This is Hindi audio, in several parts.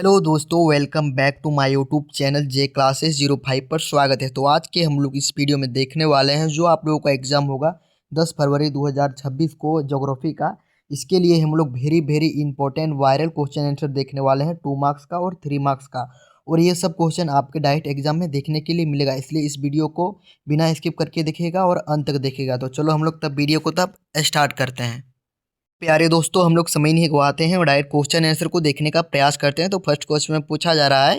हेलो दोस्तों, welcome back to my YouTube channel J classes 05 पर स्वागत है। तो आज के हम लोग इस वीडियो में देखने वाले हैं जो आप लोगों का एग्ज़ाम होगा 10 फरवरी 2026 को ज्योग्राफी का। इसके लिए हम लोग very important viral question answer देखने वाले हैं 2 मार्क्स का और 3 मार्क्स का। और ये सब क्वेश्चन आपके डायरेक्ट एग्जाम में देखने के लिए मिलेगा, इसलिए इस वीडियो को बिना स्किप करके देखिएगा और अंत तक देखिएगा। तो चलो हम लोग तब वीडियो को तब स्टार्ट करते हैं। प्यारे दोस्तों, हम लोग समय नहीं गवाते हैं और डायरेक्ट क्वेश्चन आंसर को देखने का प्रयास करते हैं। तो फर्स्ट क्वेश्चन में पूछा जा रहा है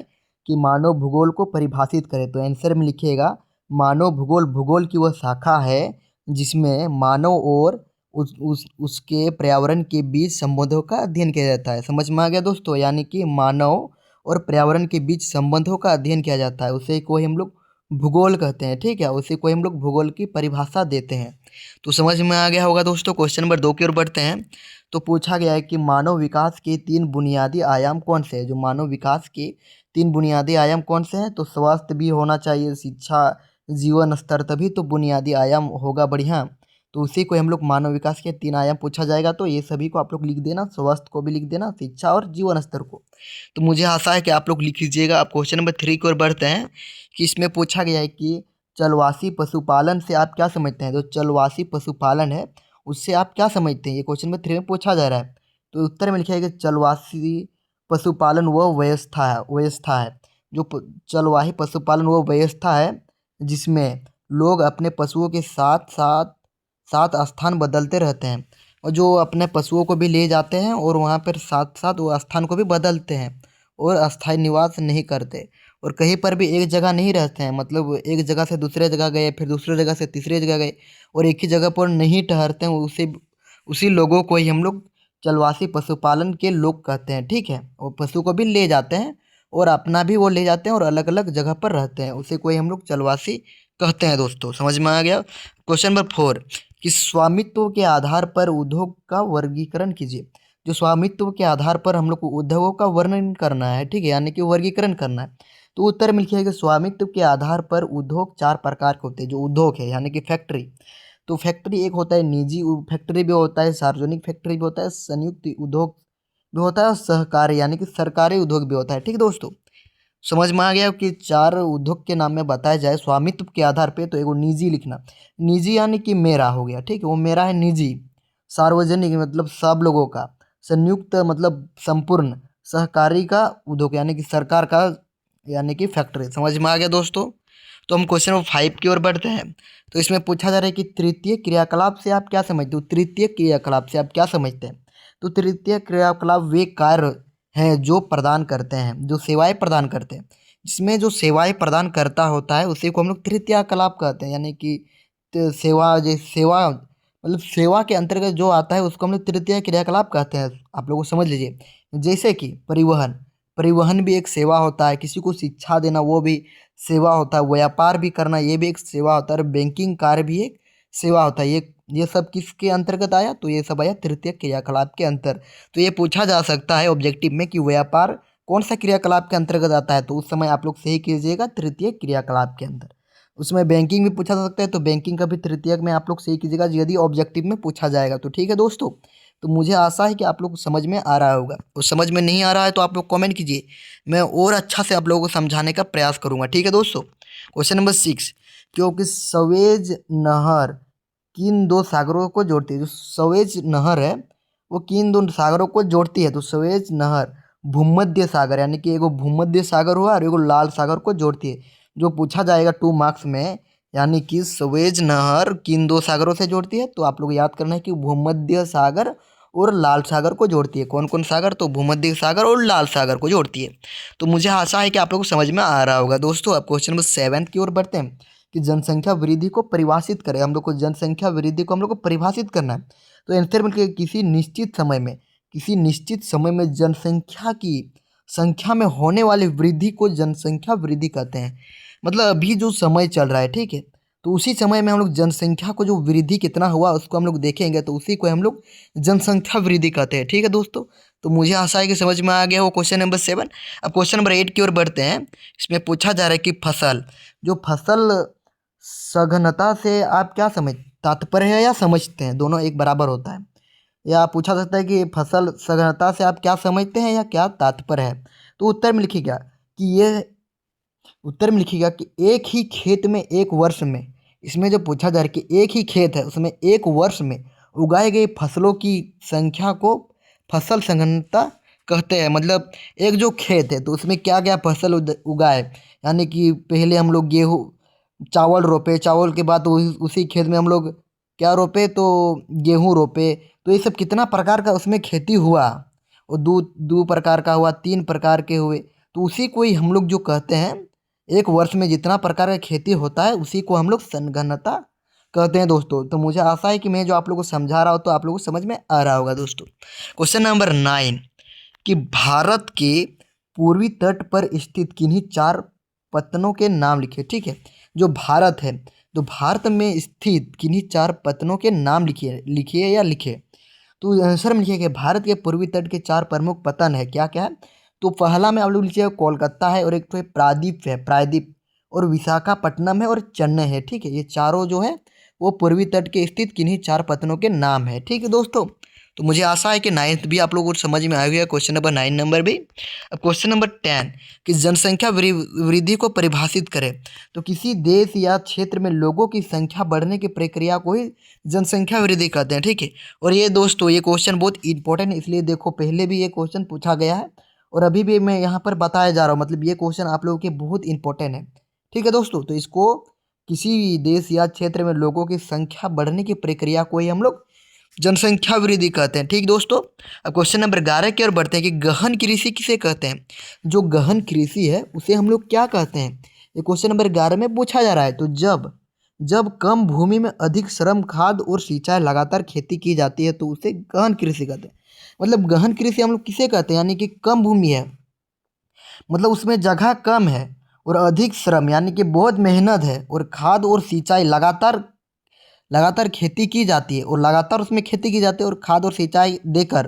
कि मानव भूगोल को परिभाषित करें। तो आंसर में लिखिएगा मानव भूगोल भूगोल की वह शाखा है जिसमें मानव और उसके पर्यावरण के बीच संबंधों का अध्ययन किया जाता है। समझ में आ गया दोस्तों? यानी कि मानव और पर्यावरण के बीच संबंधों का अध्ययन किया जाता है, उसे कोई हम लोग भूगोल कहते हैं। ठीक है, उसे कोई हम लोग भूगोल की परिभाषा देते हैं। तो समझ में आ गया होगा दोस्तों। क्वेश्चन नंबर 2 की ओर बढ़ते हैं। तो पूछा गया है कि मानव विकास के 3 बुनियादी आयाम कौन से हैं? जो मानव विकास के 3 बुनियादी आयाम कौन से हैं? तो स्वास्थ्य भी होना चाहिए, शिक्षा, जीवन स्तर, तभी तो बुनियादी आयाम होगा बढ़िया। तो उसी को हम लोग मानव विकास के 3 आयाम पूछा जाएगा। तो ये सभी को आप लोग लिख देना, स्वास्थ्य को भी लिख देना, शिक्षा और जीवन स्तर को। तो मुझे आशा है कि आप लोग लिख लीजिएगा। अब क्वेश्चन नंबर 3 की ओर बढ़ते हैं कि इसमें पूछा गया है कि चलवासी पशुपालन से आप क्या समझते हैं? जो चलवासी पशुपालन है उससे आप क्या समझते हैं? ये क्वेश्चन में 3 में पूछा जा रहा है। तो उत्तर में लिखा है कि चलवासी पशुपालन वह व्यवस्था है जो चलवाही पशुपालन वह व्यवस्था है जिसमें लोग अपने पशुओं के साथ साथ साथ स्थान बदलते रहते हैं और जो अपने पशुओं को भी ले जाते हैं और वहाँ पर साथ साथ वो स्थान को भी बदलते हैं और अस्थायी निवास नहीं करते और कहीं पर भी एक जगह नहीं रहते हैं। मतलब एक जगह से दूसरे जगह गए, फिर दूसरे जगह से तीसरे जगह गए और एक ही जगह पर नहीं ठहरते हैं। उसी लोगों को ही हम लोग चलवासी पशुपालन के लोग कहते हैं। ठीक है, और पशु को भी ले जाते हैं और अपना भी वो ले जाते हैं और अलग अलग जगह पर रहते हैं, उसे कोई हम लोग चलवासी कहते हैं। दोस्तों समझ में आ गया? क्वेश्चन नंबर 4 कि स्वामित्व के आधार पर उद्योग का वर्गीकरण कीजिए। जो स्वामित्व के आधार पर हम लोग को उद्योगों का वर्णन करना है, ठीक है, यानी कि वर्गीकरण करना है। तो उत्तर में लिखिए कि स्वामित्व के आधार पर उद्योग 4 प्रकार के होते हैं। जो उद्योग है यानी कि फैक्ट्री, तो फैक्ट्री एक होता है निजी फैक्ट्री भी होता है, सार्वजनिक फैक्ट्री भी होता है, संयुक्त उद्योग भी होता है और सहकारी यानी कि सरकारी उद्योग भी होता है। ठीक है दोस्तों, समझ में आ गया कि 4 उद्योग के नाम में बताया जाए स्वामित्व के आधार पे। तो एगो निजी लिखना, निजी यानी कि मेरा हो गया, ठीक है, वो मेरा है निजी। सार्वजनिक मतलब सब लोगों का। संयुक्त मतलब संपूर्ण। सहकारी का उद्योग यानी कि सरकार का, यानी कि फैक्ट्री। समझ में आ गया दोस्तों? तो हम क्वेश्चन नंबर 5 की ओर बढ़ते हैं। तो इसमें पूछा जा रहा है कि तृतीय क्रियाकलाप से आप क्या समझते हो? तृतीय क्रियाकलाप से आप क्या समझते हैं? तो तृतीय क्रियाकलाप वे कार्य हैं जो प्रदान करते हैं, जो सेवाएं प्रदान करते हैं। जिसमें जो सेवाएं प्रदान करता होता है उसी को हम लोग तृतीय क्रियाकलाप कहते हैं। यानी कि सेवा मतलब सेवा के अंतर्गत जो आता है उसको हम लोग तृतीय क्रियाकलाप कहते हैं। आप लोग समझ लीजिए, जैसे कि परिवहन, परिवहन भी एक सेवा होता है। किसी को शिक्षा देना वो भी सेवा होता है। व्यापार भी करना ये भी एक सेवा होता है। और बैंकिंग कार्य भी एक सेवा होता है। ये सब किसके अंतर्गत आया? तो ये सब आया तृतीय क्रियाकलाप के अंतर। तो ये पूछा जा सकता है ऑब्जेक्टिव में कि व्यापार कौन सा क्रियाकलाप के अंतर्गत आता है? तो उस समय आप लोग सही कीजिएगा तृतीय क्रियाकलाप के अंदर। उसमें बैंकिंग भी पूछा जा सकता है, तो बैंकिंग का भी तृतीयक में आप लोग सही कीजिएगा यदि ऑब्जेक्टिव में पूछा जाएगा तो। ठीक है दोस्तों, तो मुझे आशा है कि आप लोग को समझ में आ रहा होगा। और समझ में नहीं आ रहा है तो आप लोग कमेंट कीजिए, मैं और अच्छा से आप लोगों को समझाने का प्रयास करूंगा। ठीक है दोस्तों, क्वेश्चन नंबर 6 क्योंकि सवेज नहर किन 2 सागरों को जोड़ती है? जो सवेज नहर है वो किन 2 सागरों को जोड़ती है? तो सवेज नहर भूमध्य सागर यानी कि एगो भूमध्य सागर हुआ और एगो लाल सागर को जोड़ती है। जो पूछा जाएगा 2 मार्क्स में, यानी कि सवेज नहर किन 2 सागरों से जोड़ती है? तो आप लोग याद करना है कि भूमध्य सागर और लाल सागर को जोड़ती है। कौन कौन सागर? तो भूमध्य सागर और लाल सागर को जोड़ती है। तो मुझे आशा है कि आप लोगों को समझ में आ रहा होगा। दोस्तों अब क्वेश्चन नंबर 7 की ओर बढ़ते हैं कि जनसंख्या वृद्धि को परिभाषित करें। हम लोग को जनसंख्या वृद्धि को हम लोग को परिभाषित करना है। तो आंसर में किसी निश्चित समय में जनसंख्या की संख्या में होने वाली वृद्धि को जनसंख्या वृद्धि कहते हैं। मतलब अभी जो समय चल रहा है, ठीक है, तो उसी समय में हम लोग जनसंख्या को जो वृद्धि कितना हुआ उसको हम लोग देखेंगे, तो उसी को हम लोग जनसंख्या वृद्धि कहते हैं। ठीक है दोस्तों, तो मुझे आशा है कि समझ में आ गया वो क्वेश्चन नंबर 7। अब क्वेश्चन नंबर 8 की ओर बढ़ते हैं। इसमें पूछा जा रहा है कि फसल सघनता से आप क्या समझ तात्पर्य है या समझते हैं? दोनों एक बराबर होता है। या पूछा सकता है कि फसल सघनता से आप क्या समझते हैं या क्या तात्पर्य है? तो उत्तर में लिखिएगा कि एक ही खेत में एक वर्ष में, इसमें जो पूछा जा रहा है कि एक ही खेत है उसमें एक वर्ष में उगाए गए फसलों की संख्या को फसल संघनता कहते हैं। मतलब एक जो खेत है तो उसमें क्या क्या फसल उगाए, यानी कि पहले हम लोग गेहूँ चावल रोपे, चावल के बाद उसी खेत में हम लोग क्या रोपे, तो गेहूँ रोपे। तो ये सब कितना प्रकार का उसमें खेती हुआ, और दो दो प्रकार का हुआ, 3 प्रकार के हुए। तो उसी को ही हम लोग जो कहते हैं, एक वर्ष में जितना प्रकार का खेती होता है उसी को हम लोग संघनता कहते हैं दोस्तों। तो मुझे आशा है कि मैं जो आप लोगों को समझा रहा हूँ तो आप लोगों को समझ में आ रहा होगा दोस्तों। क्वेश्चन नंबर 9 कि भारत के पूर्वी तट पर स्थित किन्हीं 4 पत्तनों के नाम लिखे। ठीक है, जो भारत है तो भारत में स्थित किन्हीं 4 पत्तनों के नाम लिखिए या लिखे। तो आंसर में लिखिए कि भारत के पूर्वी तट के 4 प्रमुख पत्तन है, क्या क्या है। तो पहला में आप लोग लिखिए कोलकाता है, और एक तो प्रायद्वीप और विशाखापट्टनम है और चेन्नई है। ठीक है, ये चारों जो है वो पूर्वी तट के स्थित किन्हीं 4 पत्तनों के नाम है। ठीक है दोस्तों, तो मुझे आशा है कि 9th भी आप लोगों को समझ में आ गया, क्वेश्चन नंबर 9 नंबर भी। अब क्वेश्चन नंबर 10 कि जनसंख्या वृद्धि को परिभाषित करें। तो किसी देश या क्षेत्र में लोगों की संख्या बढ़ने की प्रक्रिया को ही जनसंख्या वृद्धि कहते हैं। ठीक है, और ये दोस्तों ये क्वेश्चन बहुत इंपॉर्टेंट है, इसलिए देखो पहले भी ये क्वेश्चन पूछा गया है और अभी भी मैं यहाँ पर बताया जा रहा हूँ। मतलब ये क्वेश्चन आप लोगों के बहुत इंपॉर्टेंट है। ठीक है दोस्तों, तो इसको किसी देश या क्षेत्र में लोगों की संख्या बढ़ने की प्रक्रिया को ही हम लोग जनसंख्या वृद्धि कहते हैं। ठीक दोस्तों, अब क्वेश्चन नंबर 11 की ओर बढ़ते हैं कि गहन कृषि किसे कहते हैं। जो गहन कृषि है उसे हम लोग क्या कहते हैं, ये क्वेश्चन नंबर 11 में पूछा जा रहा है। तो जब जब कम भूमि में अधिक श्रम, खाद और सिंचाई लगातार खेती की जाती है तो उसे गहन कृषि कहते हैं। मतलब गहन कृषि हम लोग किसे कहते हैं, यानी कि कम भूमि है, मतलब उसमें जगह कम है, और अधिक श्रम यानी कि बहुत मेहनत है, और खाद और सिंचाई लगातार लगातार खेती की जाती है, और लगातार उसमें खेती की जाती है और खाद और सिंचाई देकर।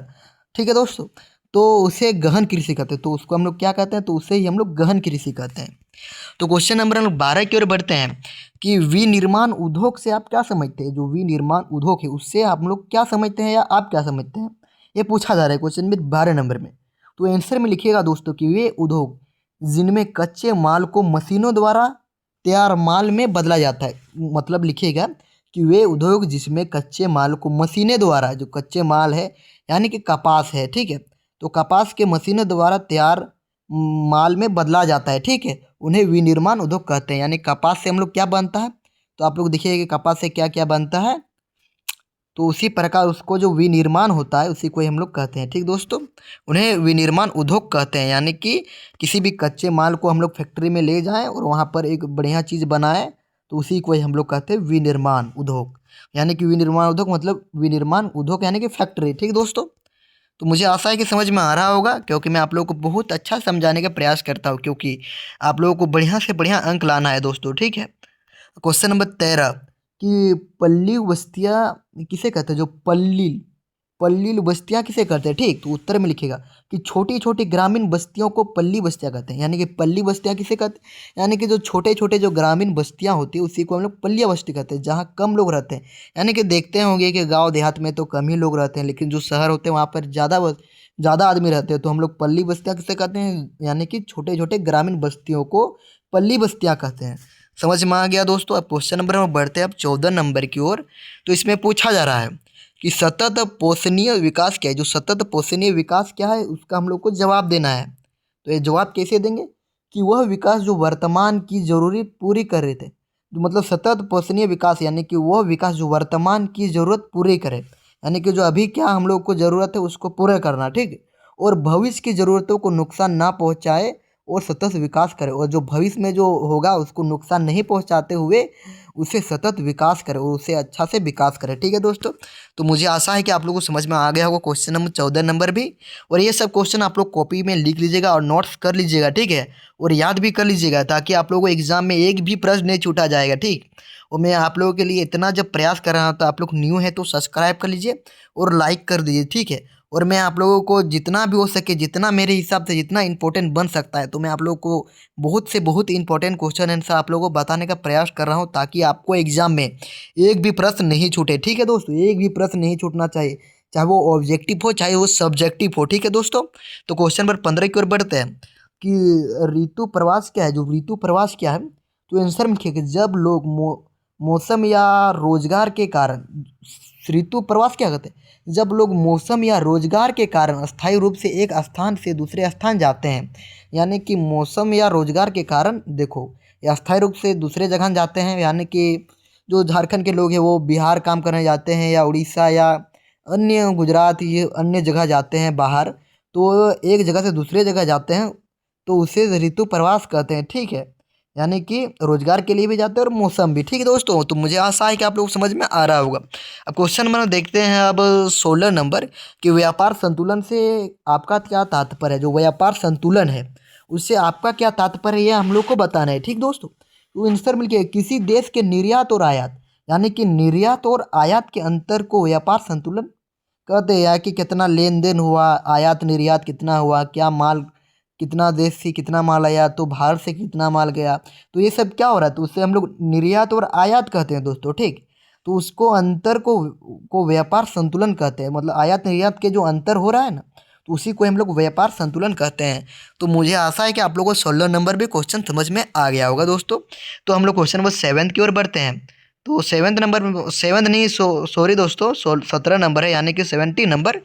ठीक है दोस्तों, तो उसे गहन कृषि कहते हैं। तो उसको हम लोग क्या कहते हैं, तो उसे ही हम लोग गहन कृषि कहते हैं। तो क्वेश्चन नंबर हम लोग 12 की ओर बढ़ते हैं कि विनिर्माण उद्योग से आप क्या समझते हैं। जो विनिर्माण उद्योग है उससे हम लोग क्या समझते हैं या आप क्या समझते हैं, ये पूछा जा रहा है क्वेश्चन में 12 नंबर में। तो आंसर में लिखिएगा दोस्तों कि वे उद्योग जिनमें कच्चे माल को मशीनों द्वारा तैयार माल में बदला जाता है। मतलब लिखिएगा कि वे उद्योग जिसमें कच्चे माल को मशीनें द्वारा, जो कच्चे माल है यानी कि कपास है, ठीक है, तो कपास के मशीनों द्वारा तैयार माल में बदला जाता है। ठीक है, उन्हें विनिर्माण उद्योग कहते हैं। यानी कपास से हम लोग क्या बनता है, तो आप लोग देखिए कि कपास से क्या क्या बनता है, तो उसी प्रकार उसको जो विनिर्माण होता है उसी को ही हम लोग कहते हैं। ठीक दोस्तों, उन्हें विनिर्माण उद्योग कहते हैं। यानी कि किसी भी कच्चे माल को हम लोग फैक्ट्री में ले जाएं और वहाँ पर एक बढ़िया चीज़ बनाएं, तो उसी को ही हम लोग कहते हैं विनिर्माण उद्योग। यानी कि विनिर्माण उद्योग मतलब विनिर्माण उद्योग यानी कि फैक्ट्री। ठीक दोस्तों, तो मुझे आशा है कि समझ में आ रहा होगा, क्योंकि मैं आप लोगों को बहुत अच्छा समझाने का प्रयास करता हूँ, क्योंकि आप लोगों को बढ़िया से बढ़िया अंक लाना है दोस्तों। ठीक है, क्वेश्चन नंबर 13 कि पल्ली बस्तियाँ किसे कहते हैं। जो पल्ली बस्तियाँ किसे कहते हैं। ठीक, तो उत्तर में लिखेगा कि छोटी छोटी ग्रामीण बस्तियों को पल्ली बस्तियाँ कहते हैं। यानी कि पल्ली बस्तियाँ किसे कहते हैं, यानी कि जो छोटे छोटे जो ग्रामीण बस्तियाँ होती है उसी को हम लोग पल्लिया बस्ती कहते हैं, जहाँ कम लोग रहते हैं। यानी कि देखते होंगे कि गाँव देहात में तो कम ही लोग रहते हैं, लेकिन जो शहर होते हैं वहाँ पर ज़्यादा आदमी रहते हैं। तो हम लोग पल्ली बस्तियाँ किसे कहते हैं, यानी कि छोटे छोटे ग्रामीण बस्तियों को पल्ली बस्तियाँ कहते हैं। समझ में आ गया दोस्तों। अब क्वेश्चन नंबर में बढ़ते हैं अब 14 नंबर की ओर। तो इसमें पूछा जा रहा है कि सतत पोषणीय विकास क्या है। जो सतत पोषणीय विकास क्या है उसका हम लोग को जवाब देना है। तो ये जवाब कैसे देंगे कि वह विकास जो वर्तमान की जरूरी पूरी कर रहे थे। तो मतलब सतत पोषणीय विकास यानी कि वह विकास जो वर्तमान की ज़रूरत पूरी करे, यानी कि जो अभी क्या हम लोग को ज़रूरत है उसको पूरा करना। ठीक, और भविष्य की ज़रूरतों को नुकसान ना पहुँचाए और सतत विकास करे, और जो भविष्य में जो होगा उसको नुकसान नहीं पहुंचाते हुए उसे सतत विकास करे और उसे अच्छा से विकास करे। ठीक है दोस्तों, तो मुझे आशा है कि आप लोगों को समझ में आ गया होगा क्वेश्चन नंबर 14 नंबर भी। और ये सब क्वेश्चन आप लोग कॉपी में लिख लीजिएगा और नोट्स कर लीजिएगा। ठीक है, और याद भी कर लीजिएगा ताकि आप लोगों को एग्जाम में एक भी प्रश्न नहीं छूटा जाएगा। ठीक, और मैं आप लोगों के लिए इतना जब प्रयास कर रहा हूँ, तो आप लोग न्यू है तो सब्सक्राइब कर लीजिए और लाइक कर दीजिए। ठीक है, और मैं आप लोगों को जितना भी हो सके, जितना मेरे हिसाब से जितना इंपॉर्टेंट बन सकता है, तो मैं आप लोगों को बहुत से बहुत इंपॉर्टेंट क्वेश्चन आंसर आप लोगों को बताने का प्रयास कर रहा हूं, ताकि आपको एग्जाम में एक भी प्रश्न नहीं छूटे। ठीक है दोस्तों, एक भी प्रश्न नहीं छूटना चाहिए, चाहे वो ऑब्जेक्टिव हो चाहे वो सब्जेक्टिव हो। ठीक है दोस्तों, तो क्वेश्चन नंबर 15 की ओर बढ़ते हैं। कि ऋतु प्रवास क्या है, जो ऋतु प्रवास क्या है, तो आंसर में लिखिएगा जब लोग मौसम या रोजगार के कारण। ऋतु प्रवास क्या कहते हैं, जब लोग मौसम या रोजगार के कारण अस्थायी रूप से एक स्थान से दूसरे स्थान जाते हैं। यानी कि मौसम या रोजगार के कारण देखो, या अस्थायी रूप से दूसरे जगह जाते हैं, यानी कि जो झारखंड के लोग हैं वो बिहार काम करने जाते हैं, या उड़ीसा या अन्य गुजरात, ये अन्य जगह जाते हैं बाहर, तो एक जगह से दूसरे जगह जाते हैं, तो उसे ऋतु प्रवास कहते हैं। ठीक है, यानी कि रोजगार के लिए भी जाते हैं और मौसम भी। ठीक है दोस्तों, तो मुझे आशा है कि आप लोग को समझ में आ रहा होगा। अब क्वेश्चन नंबर देखते हैं अब 16 नंबर, कि व्यापार संतुलन से आपका क्या तात्पर्य है। जो व्यापार संतुलन है उससे आपका क्या तात्पर्य है, ये हम लोग को बताना है। ठीक दोस्तों, तो आंसर मिल के किसी देश के निर्यात और आयात, यानी कि निर्यात और आयात के अंतर को व्यापार संतुलन कहते हैं। या कि कितना लेन देन हुआ, आयात निर्यात कितना हुआ, क्या माल, कितना देश से कितना माल आया, तो बाहर से कितना माल गया, तो ये सब क्या हो रहा है, तो उससे हम लोग निर्यात और आयात कहते हैं दोस्तों। ठीक, तो उसको अंतर को व्यापार संतुलन कहते हैं। मतलब आयात निर्यात के जो अंतर हो रहा है ना, तो उसी को हम लोग व्यापार संतुलन कहते हैं। तो मुझे आशा है कि आप लोगों को 16 नंबर भी क्वेश्चन समझ में आ गया होगा दोस्तों। तो हम लोग क्वेश्चन नंबर 7 की ओर बढ़ते हैं। तो सेवन्थ नंबर में, सेवन्थ नहीं, सॉरी दोस्तों, 17 नंबर है, यानी कि 70 नंबर,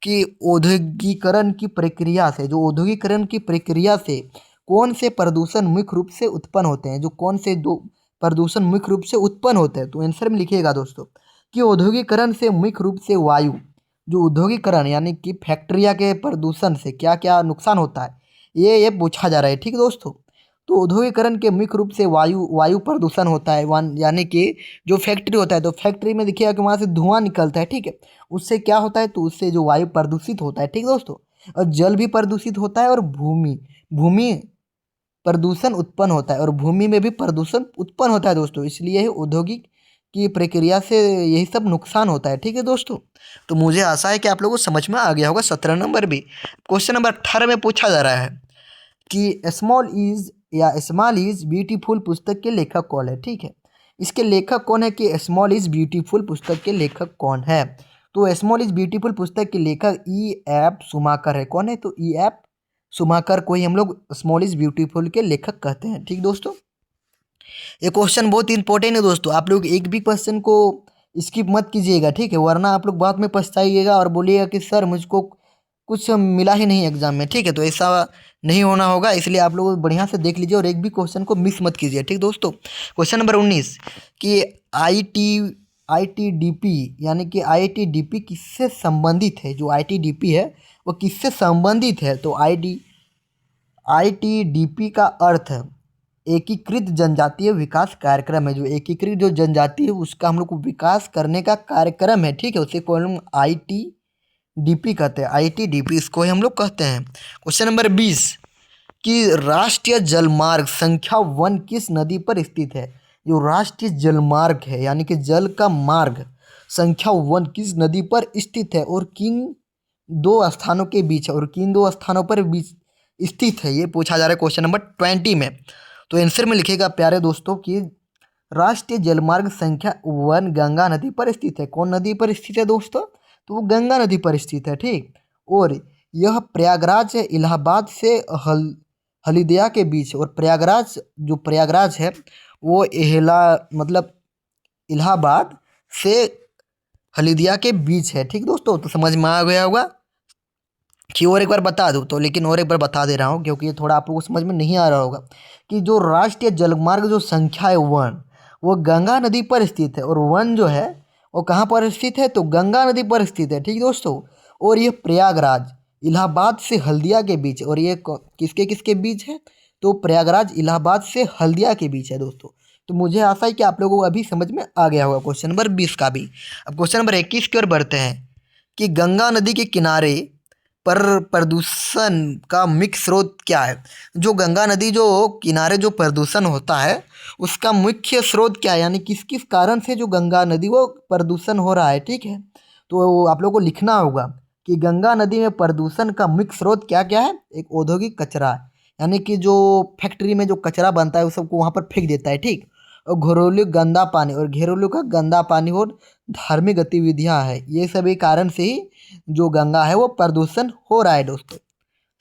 कि औद्योगिकरण की प्रक्रिया से, जो औद्योगिकरण की प्रक्रिया से कौन से प्रदूषण मुख्य रूप से उत्पन्न होते हैं। जो कौन से दो प्रदूषण मुख्य रूप से उत्पन्न होते हैं, तो आंसर में लिखिएगा दोस्तों कि औद्योगिकरण से मुख्य रूप से वायु, जो औद्योगिकरण यानी कि फैक्ट्रिया के प्रदूषण से क्या क्या नुकसान होता है, ये पूछा जा रहा है। ठीक दोस्तों, तो औद्योगिकरण के मुख्य रूप से वायु प्रदूषण होता है। वन यानी कि जो फैक्ट्री होता है, तो फैक्ट्री में देखिएगा कि वहाँ से धुआं निकलता है। ठीक है, उससे क्या होता है, तो उससे जो वायु प्रदूषित होता है। ठीक दोस्तों, और जल भी प्रदूषित होता है, और भूमि भूमि प्रदूषण उत्पन्न होता है, और भूमि में भी प्रदूषण उत्पन्न होता है दोस्तों। इसलिए ही औद्योगिक की प्रक्रिया से यही सब नुकसान होता है। ठीक है दोस्तों, तो मुझे आशा है कि आप लोगों को समझ में आ गया होगा। 17 नंबर भी क्वेश्चन नंबर 18 में पूछा जा रहा है कि स्मॉल इज ब्यूटीफुल पुस्तक के लेखक कौन है। ठीक है, इसके लेखक कौन है, कि स्मॉल इज ब्यूटीफुल पुस्तक के लेखक कौन है। तो स्मॉल इज ब्यूटीफुल पुस्तक के लेखक E.F. सुमाकर है। कौन है, तो E.F. सुमाकर को ही हम लोग स्मॉल इज ब्यूटीफुल के लेखक कहते हैं। ठीक दोस्तों, ये क्वेश्चन बहुत इंपॉर्टेंट है दोस्तों। आप लोग एक भी क्वेश्चन को स्किप मत कीजिएगा, ठीक है, वरना आप लोग बाद में पछताइएगा और बोलिएगा कि सर मुझको कुछ मिला ही नहीं एग्जाम में। ठीक है, तो ऐसा नहीं होना होगा, इसलिए आप लोग बढ़िया से देख लीजिए और एक भी क्वेश्चन को मिस मत कीजिए। ठीक दोस्तों, क्वेश्चन नंबर 19, कि ITDP यानी कि ITDP किससे संबंधित है। जो ITDP है वो किससे संबंधित है, तो ITDP का अर्थ है एकीकृत जनजातीय विकास कार्यक्रम है। जो एकीकृत जो जनजाति है उसका हम लोग को विकास करने का कार्यक्रम है। ठीक है, उसे को हम ITDP कहते हैं। ITDP इसको ही हम लोग कहते हैं। क्वेश्चन नंबर 20, कि राष्ट्रीय जलमार्ग संख्या 1 किस नदी पर स्थित है। जो राष्ट्रीय जलमार्ग है यानी कि जल का मार्ग संख्या 1 किस नदी पर स्थित है, और किन दो स्थानों के बीच है, और किन दो स्थानों पर बीच स्थित है, ये पूछा जा रहा है क्वेश्चन नंबर 20 में। तो आंसर में लिखेगा प्यारे दोस्तों कि राष्ट्रीय जलमार्ग संख्या 1 गंगा नदी पर स्थित है। कौन नदी पर स्थित है दोस्तों, तो वो गंगा नदी पर स्थित है। ठीक, और यह प्रयागराज इलाहाबाद से हल्दिया के बीच, और प्रयागराज है वो मतलब इलाहाबाद से हल्दिया के बीच है। ठीक दोस्तों, तो समझ में आ गया होगा कि और एक बार बता दूँ तो, लेकिन और एक बार बता दे रहा हूँ क्योंकि ये थोड़ा आप लोगों को समझ में नहीं आ रहा होगा, कि जो राष्ट्रीय जलमार्ग जो संख्या है 1 वो गंगा नदी पर स्थित है, और 1 जो है वो कहाँ पर स्थित है, तो गंगा नदी पर स्थित है। ठीक दोस्तों, और ये प्रयागराज इलाहाबाद से हल्दिया के बीच, और ये किसके किसके बीच है, तो प्रयागराज इलाहाबाद से हल्दिया के बीच है दोस्तों। तो मुझे आशा है कि आप लोगों को अभी समझ में आ गया होगा क्वेश्चन नंबर 20 का भी। अब क्वेश्चन नंबर 21 की ओर बढ़ते हैं, कि गंगा नदी के किनारे पर प्रदूषण का मुख्य स्रोत क्या है। जो गंगा नदी जो किनारे जो प्रदूषण होता है उसका मुख्य स्रोत क्या है, यानी किस किस कारण से जो गंगा नदी वो प्रदूषण हो रहा है। ठीक है, तो आप लोगों को लिखना होगा कि गंगा नदी में प्रदूषण का मुख्य स्रोत क्या क्या है। एक औद्योगिक कचरा, यानी कि जो फैक्ट्री में जो कचरा बनता है उस सबको वहाँ पर फेंक देता है। ठीक, और घरेलू गंदा पानी, और घरेलू का गंदा पानी और धार्मिक गतिविधियाँ है, ये सभी कारण से ही जो गंगा है वो प्रदूषण हो रहा है दोस्तों।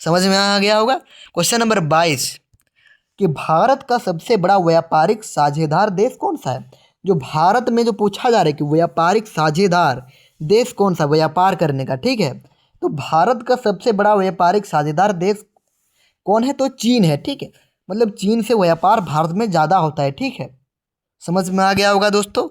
समझ में आ गया होगा। क्वेश्चन नंबर 22 कि भारत का सबसे बड़ा व्यापारिक साझेदार देश कौन सा है। जो भारत में जो पूछा जा रहा है कि व्यापारिक साझेदार देश कौन सा व्यापार करने का, ठीक है। तो भारत का सबसे बड़ा व्यापारिक साझेदार देश कौन है, तो चीन है, ठीक है। मतलब चीन से व्यापार भारत में ज़्यादा होता है, ठीक है। समझ में आ गया होगा दोस्तों।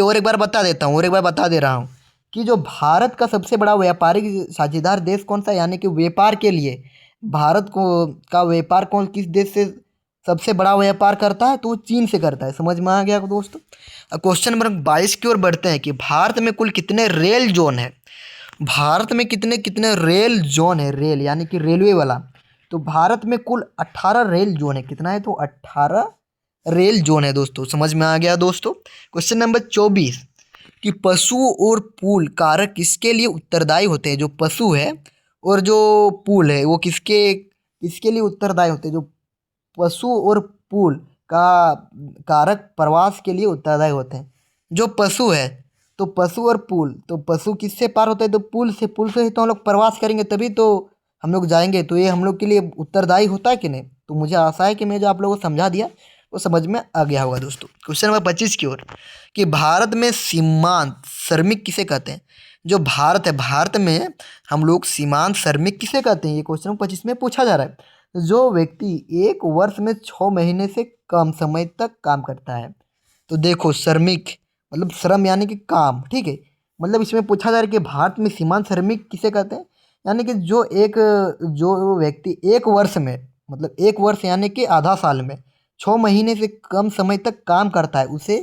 और एक बार बता देता हूँ, और एक बार बता दे रहा हूँ कि जो भारत का सबसे बड़ा व्यापारिक साझेदार देश कौन सा है, यानी कि व्यापार के लिए भारत को का व्यापार कौन किस देश से सबसे बड़ा व्यापार करता है, तो वो चीन से करता है। समझ में आ गया दोस्तों। अब क्वेश्चन नंबर 22 की ओर बढ़ते हैं कि भारत में कुल कितने रेल जोन है। भारत में कितने कितने रेल जोन है, रेल यानी कि रेलवे वाला। तो भारत में कुल 18 रेल जोन है। कितना है, तो 18 रेल जोन है दोस्तों। समझ में आ गया दोस्तों। क्वेश्चन नंबर 24 कि पशु और पूल कारक किसके लिए उत्तरदायी होते हैं। जो पशु है और जो पूल है वो किसके किसके लिए उत्तरदायी होते हैं। जो पशु और पूल का कारक प्रवास के लिए उत्तरदायी होते हैं। जो पशु है तो पशु और पुल, तो पशु किससे पार होता है, तो पुल से। पुल से ही तो हम लोग प्रवास करेंगे तभी तो हम लोग जाएंगे। तो ये हम लोग के लिए उत्तरदायी होता है कि नहीं। तो मुझे आशा है कि मैं जो आप लोगों को समझा दिया वो समझ में आ गया होगा दोस्तों। क्वेश्चन नंबर 25 की ओर कि भारत में सीमांत श्रमिक किसे कहते हैं। जो भारत है, भारत में हम लोग सीमांत श्रमिक किसे कहते हैं, ये क्वेश्चन नंबर 25 में पूछा जा रहा है। जो व्यक्ति एक वर्ष में 6 महीने से कम समय तक काम करता है। तो देखो श्रमिक मतलब श्रम यानी कि काम, ठीक है। मतलब इसमें पूछा जा रहा है कि भारत में सीमांत श्रमिक किसे कहते हैं, यानी कि जो व्यक्ति एक वर्ष में मतलब एक वर्ष यानी कि आधा साल में 6 महीने से कम समय तक काम करता है उसे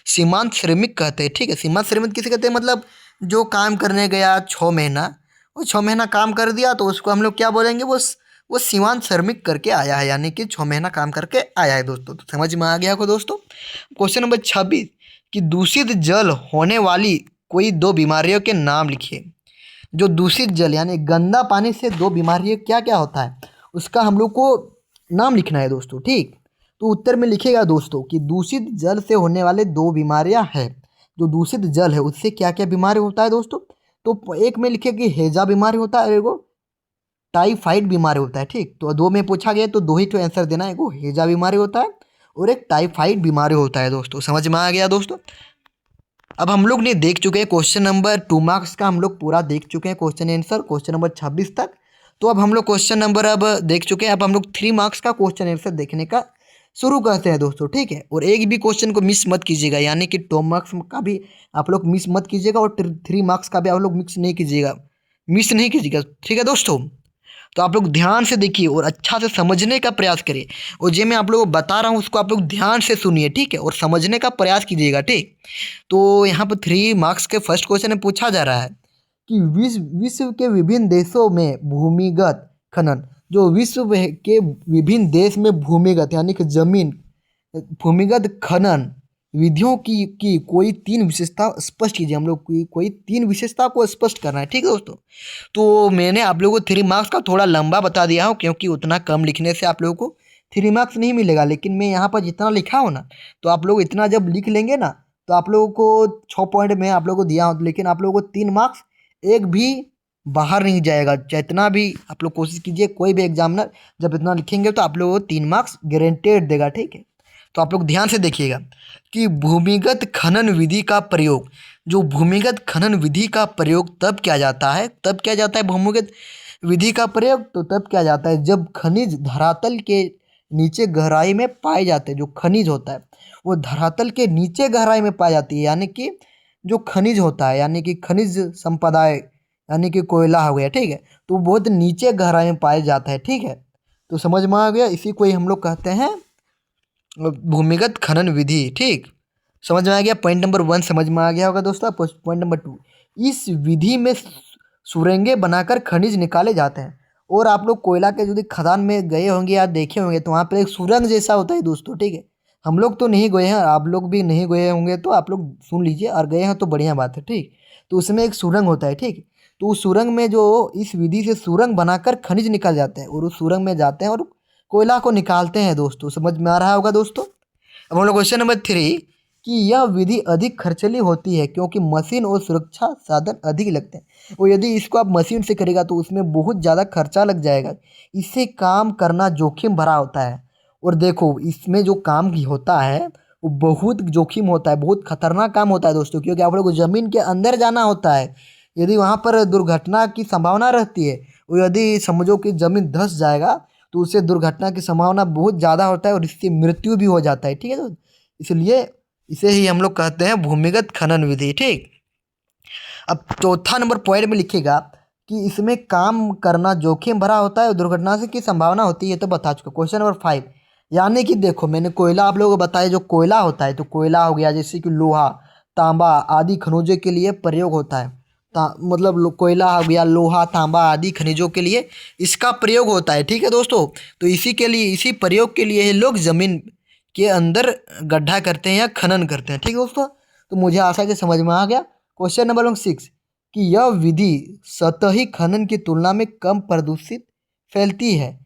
सीमांत श्रमिक कहते हैं, ठीक है। सीमांत श्रमिक किसे कहते हैं, मतलब जो काम करने गया 6 महीना, वो 6 महीना काम कर दिया तो उसको हम लोग क्या बोलेंगे, वो सीमांत श्रमिक करके आया है, यानी कि 6 महीना काम करके आया है दोस्तों। तो समझ में आ गया को दोस्तों। क्वेश्चन नंबर 26 कि दूषित जल होने वाली कोई 2 बीमारियों के नाम लिखिए। जो दूषित जल यानी गंदा पानी से 2 बीमारियाँ क्या क्या होता है उसका हम लोग को नाम लिखना है दोस्तों, ठीक। तो उत्तर में लिखेगा दोस्तों कि दूषित जल से होने वाले 2 बीमारियां हैं। जो दूषित जल है उससे क्या क्या बीमारी होता है दोस्तों, तो एक में लिखे कि हैजा बीमारी होता है, एगो टाइफाइड बीमारी होता है, ठीक। तो 2 में पूछा गया तो 2 ही तो आंसर देना है, एगो हैजा बीमारी होता है और एक टाइफाइड बीमारी होता है दोस्तों। समझ में आ गया दोस्तों। अब हम लोग ने देख चुके हैं क्वेश्चन नंबर 2 मार्क्स का हम लोग पूरा देख चुके हैं क्वेश्चन आंसर क्वेश्चन नंबर 26 तक। तो अब हम लोग क्वेश्चन नंबर अब देख चुके हैं। अब हम लोग 3 मार्क्स का क्वेश्चन आंसर देखने का शुरू करते हैं दोस्तों, ठीक है। और एक भी क्वेश्चन को मिस मत कीजिएगा, यानी कि 2 मार्क्स का भी आप लोग मिस मत कीजिएगा और 3 मार्क्स का भी आप लोग मिस नहीं कीजिएगा, ठीक है दोस्तों। तो आप लोग ध्यान से देखिए और अच्छा से समझने का प्रयास करिए। और जो मैं आप लोगों को बता रहा हूँ उसको आप लोग ध्यान से सुनिए, ठीक है, और समझने का प्रयास कीजिएगा, ठीक। तो यहाँ पर 3 मार्क्स के फर्स्ट क्वेश्चन में पूछा जा रहा है कि विश्व के विभिन्न देशों में भूमिगत खनन। जो विश्व के विभिन्न देश में भूमिगत यानी कि जमीन भूमिगत खनन विधियों की कोई 3 विशेषता स्पष्ट कीजिए। हम लोग कोई 3 विशेषता को स्पष्ट करना है, ठीक है दोस्तों। तो मैंने आप लोगों को 3 मार्क्स का थोड़ा लंबा बता दिया हूँ क्योंकि उतना कम लिखने से आप लोगों को 3 मार्क्स नहीं मिलेगा। लेकिन मैं यहाँ पर जितना लिखा हूँ ना, तो आप लोग इतना जब लिख लेंगे ना तो आप लोगों को 6 पॉइंट में आप लोगों को दिया हूँ, लेकिन आप लोगों को 3 मार्क्स एक भी बाहर नहीं जाएगा। जितना भी आप लोग कोशिश कीजिए, कोई भी एग्जामिनर जब इतना लिखेंगे तो आप लोगों को 3 मार्क्स गारंटेड देगा, ठीक है। तो आप लोग ध्यान से देखिएगा कि भूमिगत खनन विधि का प्रयोग, जो भूमिगत खनन विधि का प्रयोग तब किया जाता है भूमिगत विधि का प्रयोग तो तब किया जाता है जब खनिज धरातल के नीचे गहराई में पाए जाते हैं। जो खनिज होता है वो धरातल के नीचे गहराई में पाई जाती है, यानी कि जो खनिज होता है यानी कि खनिज संपदाएं यानी कि कोयला हो गया, ठीक है। तो बहुत नीचे गहराई में पाया जाता है, ठीक है। तो समझ में आ गया, इसी को ही हम लोग कहते हैं भूमिगत खनन विधि, ठीक। समझ में आ गया। पॉइंट नंबर 1 समझ में आ गया होगा दोस्तों। पॉइंट नंबर 2, इस विधि में सुरंगें बनाकर खनिज निकाले जाते हैं। और आप लोग कोयला के यदि खदान में गए होंगे या देखे होंगे तो वहाँ पर एक सुरंग जैसा होता है दोस्तों, ठीक है। हम लोग तो नहीं गए हैं, आप लोग भी नहीं गए होंगे तो आप लोग सुन लीजिए, और गए हैं तो बढ़िया बात है, ठीक। तो उसमें एक सुरंग होता है, ठीक। तो उस सुरंग में जो इस विधि से सुरंग बनाकर खनिज निकल जाते हैं और उस सुरंग में जाते हैं और कोयला को निकालते हैं दोस्तों। समझ में आ रहा होगा दोस्तों। अब हम लोग क्वेश्चन नंबर 3 कि यह विधि अधिक खर्चीली होती है क्योंकि मशीन और सुरक्षा साधन अधिक लगते हैं। और यदि इसको आप मशीन से करेगा तो उसमें बहुत ज़्यादा खर्चा लग जाएगा। इससे काम करना जोखिम भरा होता है। और देखो इसमें जो काम भी होता है वो बहुत जोखिम होता है, बहुत खतरनाक काम होता है दोस्तों, क्योंकि आप लोग को ज़मीन के अंदर जाना होता है। यदि वहाँ पर दुर्घटना की संभावना रहती है और यदि समझो कि ज़मीन धंस जाएगा तो उससे दुर्घटना की संभावना बहुत ज़्यादा होता है और इससे मृत्यु भी हो जाता है। ठीक है दोस्त, इसलिए इसे ही हम लोग कहते हैं भूमिगत खनन विधि। ठीक, अब चौथा नंबर पॉइंट में लिखिएगा कि इसमें काम करना जोखिम भरा होता है और दुर्घटना से की संभावना होती है, तो बता चुका। क्वेश्चन नंबर 5, यानी कि देखो मैंने कोयला आप लोगों को बताया, जो कोयला होता है तो कोयला हो गया जैसे कि लोहा, तांबा आदि खनिजों के लिए प्रयोग होता है। मतलब कोयला हो गया, लोहा, तांबा आदि खनिजों के लिए इसका प्रयोग होता है। ठीक है दोस्तों, तो इसी के लिए, इसी प्रयोग के लिए लोग जमीन के अंदर गड्ढा करते हैं या खनन करते हैं। ठीक है दोस्तों, तो मुझे आशा है कि समझ में आ गया। क्वेश्चन नंबर 6, कि यह विधि सतही खनन की तुलना में कम प्रदूषित फैलती है।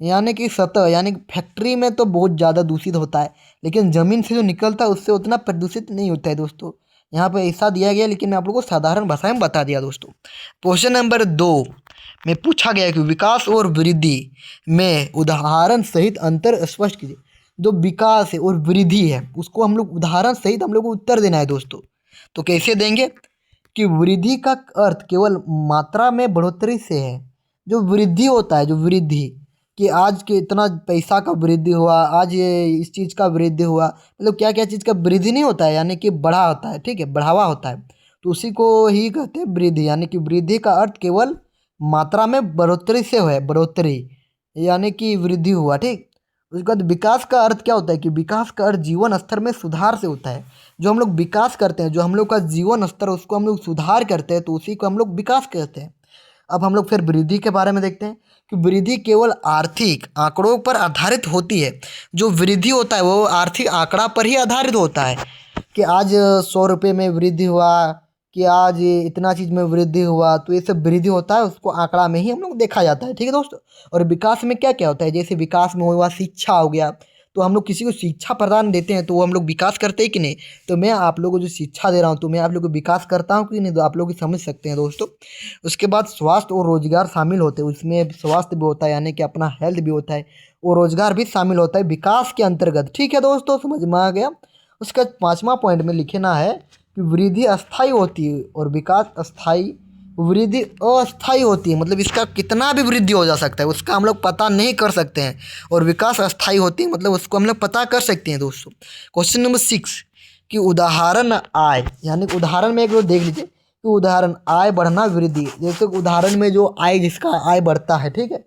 यानी कि सतह यानी कि फैक्ट्री में तो बहुत ज़्यादा दूषित होता है, लेकिन ज़मीन से जो निकलता है उससे उतना प्रदूषित नहीं होता है दोस्तों। यहाँ पे ऐसा दिया गया, लेकिन मैं आप लोगों को साधारण भाषा में बता दिया दोस्तों। क्वेश्चन नंबर 2 में पूछा गया है कि विकास और वृद्धि में उदाहरण सहित अंतर स्पष्ट कीजिए। जो विकास है और वृद्धि है उसको हम लोग उदाहरण सहित हम लोग को उत्तर देना है दोस्तों। तो कैसे देंगे कि वृद्धि का अर्थ केवल मात्रा में बढ़ोतरी से है। जो वृद्धि होता है, जो वृद्धि कि आज के इतना पैसा का वृद्धि हुआ, आज ये इस चीज़ का वृद्धि हुआ, मतलब क्या क्या चीज़ का वृद्धि नहीं होता है, यानी कि बढ़ा होता है। ठीक है, बढ़ावा होता है, तो उसी को ही कहते हैं वृद्धि। यानी कि वृद्धि का अर्थ केवल मात्रा में बढ़ोतरी से है, बढ़ोतरी यानी कि वृद्धि हुआ। ठीक, उसके बाद विकास का अर्थ क्या होता है कि विकास का अर्थ जीवन स्तर में सुधार से होता है। जो हम लोग विकास करते हैं, जो हम लोग का जीवन स्तर उसको हम लोग सुधार करते हैं, तो उसी को हम लोग विकास कहते हैं। अब हम लोग फिर वृद्धि के बारे में देखते हैं कि वृद्धि केवल आर्थिक आंकड़ों पर आधारित होती है। जो वृद्धि होता है वो आर्थिक आंकड़ा पर ही आधारित होता है कि आज 100 रुपये में वृद्धि हुआ, कि आज इतना चीज़ में वृद्धि हुआ, तो ये सब वृद्धि होता है, उसको आंकड़ा में ही हम लोग देखा जाता है। ठीक है दोस्तों, और विकास में क्या क्या होता है, जैसे विकास में हुआ शिक्षा हो गया, तो हम लोग किसी को शिक्षा प्रदान देते हैं तो वो हम लोग विकास करते हैं कि नहीं। तो मैं आप लोगों को जो शिक्षा दे रहा हूँ तो मैं आप लोगों को विकास करता हूँ कि नहीं, तो आप लोग समझ सकते हैं दोस्तों। उसके बाद स्वास्थ्य और रोजगार शामिल होते हैं, उसमें स्वास्थ्य भी होता है यानी कि अपना हेल्थ भी होता है, और रोजगार भी शामिल होता है विकास के अंतर्गत। ठीक है दोस्तों, समझ में आ गया। उसका 5वां पॉइंट में लिखना है कि वृद्धि अस्थायी होती है और विकास अस्थायी, वृद्धि अस्थायी होती है, मतलब इसका कितना भी वृद्धि हो जा सकता है, उसका हम लोग पता नहीं कर सकते हैं। और विकास अस्थायी होती है, मतलब उसको हम लोग पता कर सकते हैं दोस्तों। क्वेश्चन नंबर 6, कि उदाहरण आय, यानी कि उदाहरण में एक बार देख लीजिए कि उदाहरण आय बढ़ना वृद्धि, जैसे उदाहरण में जो आय, जिसका आय बढ़ता है। ठीक है,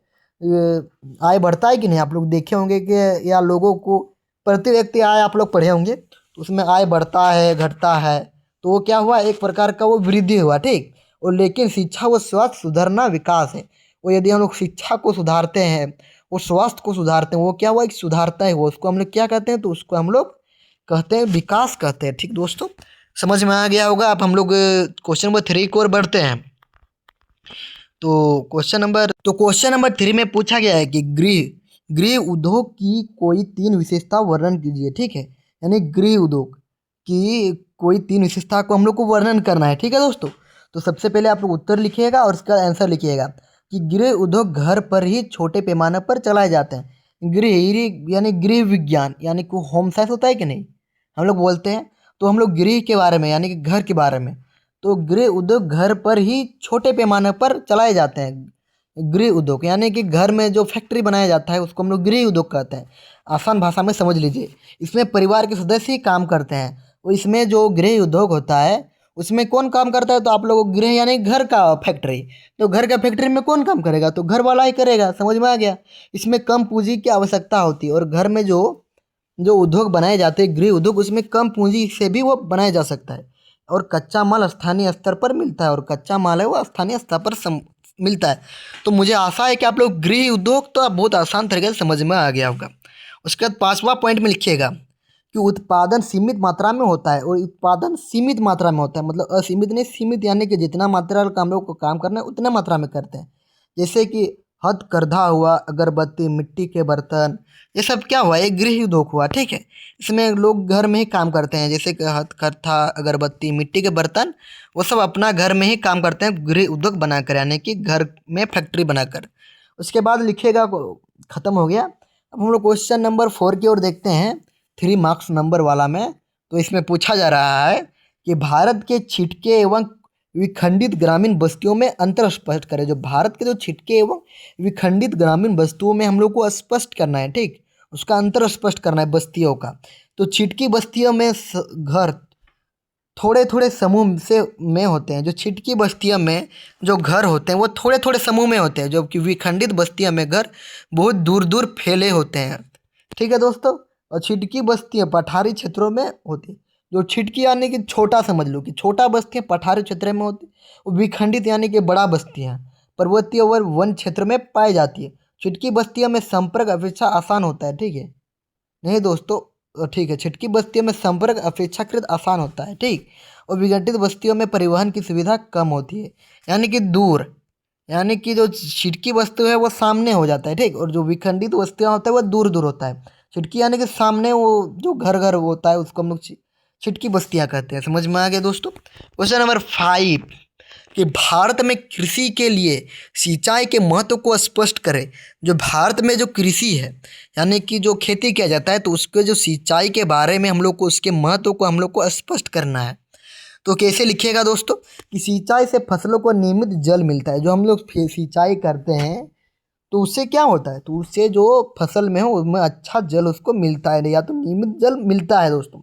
आय बढ़ता है कि नहीं, आप लोग देखे होंगे कि या लोगों को प्रति व्यक्ति आय आप लोग पढ़े होंगे, तो उसमें आय बढ़ता है घटता है, तो वो क्या हुआ, एक प्रकार का वो वृद्धि हुआ। ठीक, और लेकिन शिक्षा व स्वास्थ्य सुधरना विकास है। वो यदि हम लोग शिक्षा को सुधारते हैं, वो स्वास्थ्य को सुधारते हैं, वो क्या हुआ, एक सुधारता है वो, उसको हम लोग क्या कहते हैं, तो उसको हम लोग कहते हैं विकास कहते हैं। ठीक दोस्तों, समझ में आ गया होगा। अब हम लोग क्वेश्चन नंबर 3 की ओर बढ़ते हैं। तो क्वेश्चन नंबर 3 में पूछा गया है कि गृह उद्योग की कोई 3 विशेषता वर्णन कीजिए। ठीक है, यानी गृह उद्योग की कोई 3 विशेषता को हम लोग को वर्णन करना है। ठीक है दोस्तों, तो सबसे पहले आप लोग उत्तर लिखिएगा और उसका आंसर लिखिएगा कि गृह उद्योग घर पर ही छोटे पैमाने पर चलाए जाते हैं। गृह यानी गृह विज्ञान, यानी कि होम साइंस होता है कि नहीं, हम लोग बोलते हैं, तो हम लोग गृह के बारे में यानी कि घर के बारे में, तो गृह उद्योग घर पर ही छोटे पैमाने पर चलाए जाते हैं। गृह उद्योग यानी कि घर में जो फैक्ट्री बनाया जाता है उसको हम लोग गृह उद्योग कहते हैं। आसान भाषा में समझ लीजिए, इसमें परिवार के सदस्य ही काम करते हैं। और इसमें जो गृह उद्योग होता है उसमें कौन काम करता है, तो आप लोगों को गृह यानी घर का फैक्ट्री, तो घर का फैक्ट्री में कौन काम करेगा, तो घर वाला ही करेगा। समझ में आ गया। इसमें कम पूंजी की आवश्यकता होती है, और घर में जो जो उद्योग बनाए जाते हैं गृह उद्योग, उसमें कम पूंजी से भी वो बनाया जा सकता है। और कच्चा माल स्थानीय स्तर पर मिलता है, और कच्चा माल है वो स्थानीय स्तर पर मिलता है। तो मुझे आशा है कि आप लोग गृह उद्योग तो बहुत आसान तरीके से समझ में आ गया होगा। उसके बाद 5वां पॉइंट में लिखिएगा कि उत्पादन सीमित मात्रा में होता है, और उत्पादन सीमित मात्रा में होता है, मतलब असीमित नहीं, सीमित, यानी कि जितना मात्रा का हम लोग को काम करना है उतना मात्रा में करते हैं। जैसे कि हथकरघा हुआ, अगरबत्ती, मिट्टी के बर्तन, ये सब क्या हुआ, एक गृह उद्योग हुआ। ठीक है, इसमें लोग घर में ही काम करते हैं, जैसे कि हथकरघा, अगरबत्ती, मिट्टी के बर्तन, वो सब अपना घर में ही काम करते हैं, गृह उद्योग बनाकर, यानी कि घर में फैक्ट्री बनाकर। उसके बाद लिखिएगा, ख़त्म हो गया। अब हम लोग क्वेश्चन नंबर 4 की ओर देखते हैं, 3 मार्क्स नंबर वाला में। तो इसमें पूछा जा रहा है कि भारत के छिटके एवं विखंडित ग्रामीण बस्तियों में अंतर स्पष्ट करें। जो भारत के जो छिटके एवं विखंडित ग्रामीण बस्तियों में हम लोग को स्पष्ट करना है, ठीक, उसका अंतर स्पष्ट करना है बस्तियों का। तो छिटकी बस्तियों में घर थोड़े थोड़े समूह से में होते हैं। जो छिटकी बस्तियों में जो घर होते हैं वो थोड़े थोड़े समूह में होते हैं, जबकि विखंडित बस्तियों में घर बहुत दूर दूर फैले होते हैं। ठीक है दोस्तों, और छिटकी बस्तियाँ पठारी क्षेत्रों में होती हैं। जो छिटकी यानी कि छोटा, समझ लो कि छोटा बस्तियाँ पठारी क्षेत्र में होती है। विखंडित यानी कि बड़ा बस्तियाँ पर्वतीय और वन क्षेत्र में पाई जाती है। छिटकी बस्तियों में संपर्क अपेक्षा आसान होता है। ठीक है, नहीं दोस्तों, ठीक है, छिटकी बस्तियों में संपर्क अपेक्षाकृत आसान होता है, ठीक। और विघटित बस्तियों में परिवहन की सुविधा कम होती है, यानी कि दूर, यानी कि जो छिटकी वस्तु है वो सामने हो जाता है, ठीक, और जो विखंडित वस्तुएं होता है वो दूर दूर होता है। छिटकी यानी कि सामने, वो जो घर घर होता है उसको हम लोग छिटकी बस्तियाँ कहते हैं। समझ में आ गया दोस्तों। क्वेश्चन नंबर 5 कि भारत में कृषि के लिए सिंचाई के महत्व को स्पष्ट करें। जो भारत में जो कृषि है, यानी कि जो खेती किया जाता है, तो उसके जो सिंचाई के बारे में हम लोग को, उसके महत्व को हम लोग को स्पष्ट करना है। तो कैसे लिखिएगा दोस्तों कि सिंचाई से फसलों को नियमित जल मिलता है। जो हम लोग सिंचाई करते हैं तो उससे क्या होता है, तो उससे जो फसल में हो उसमें अच्छा जल उसको मिलता है, या तो नियमित जल मिलता है दोस्तों।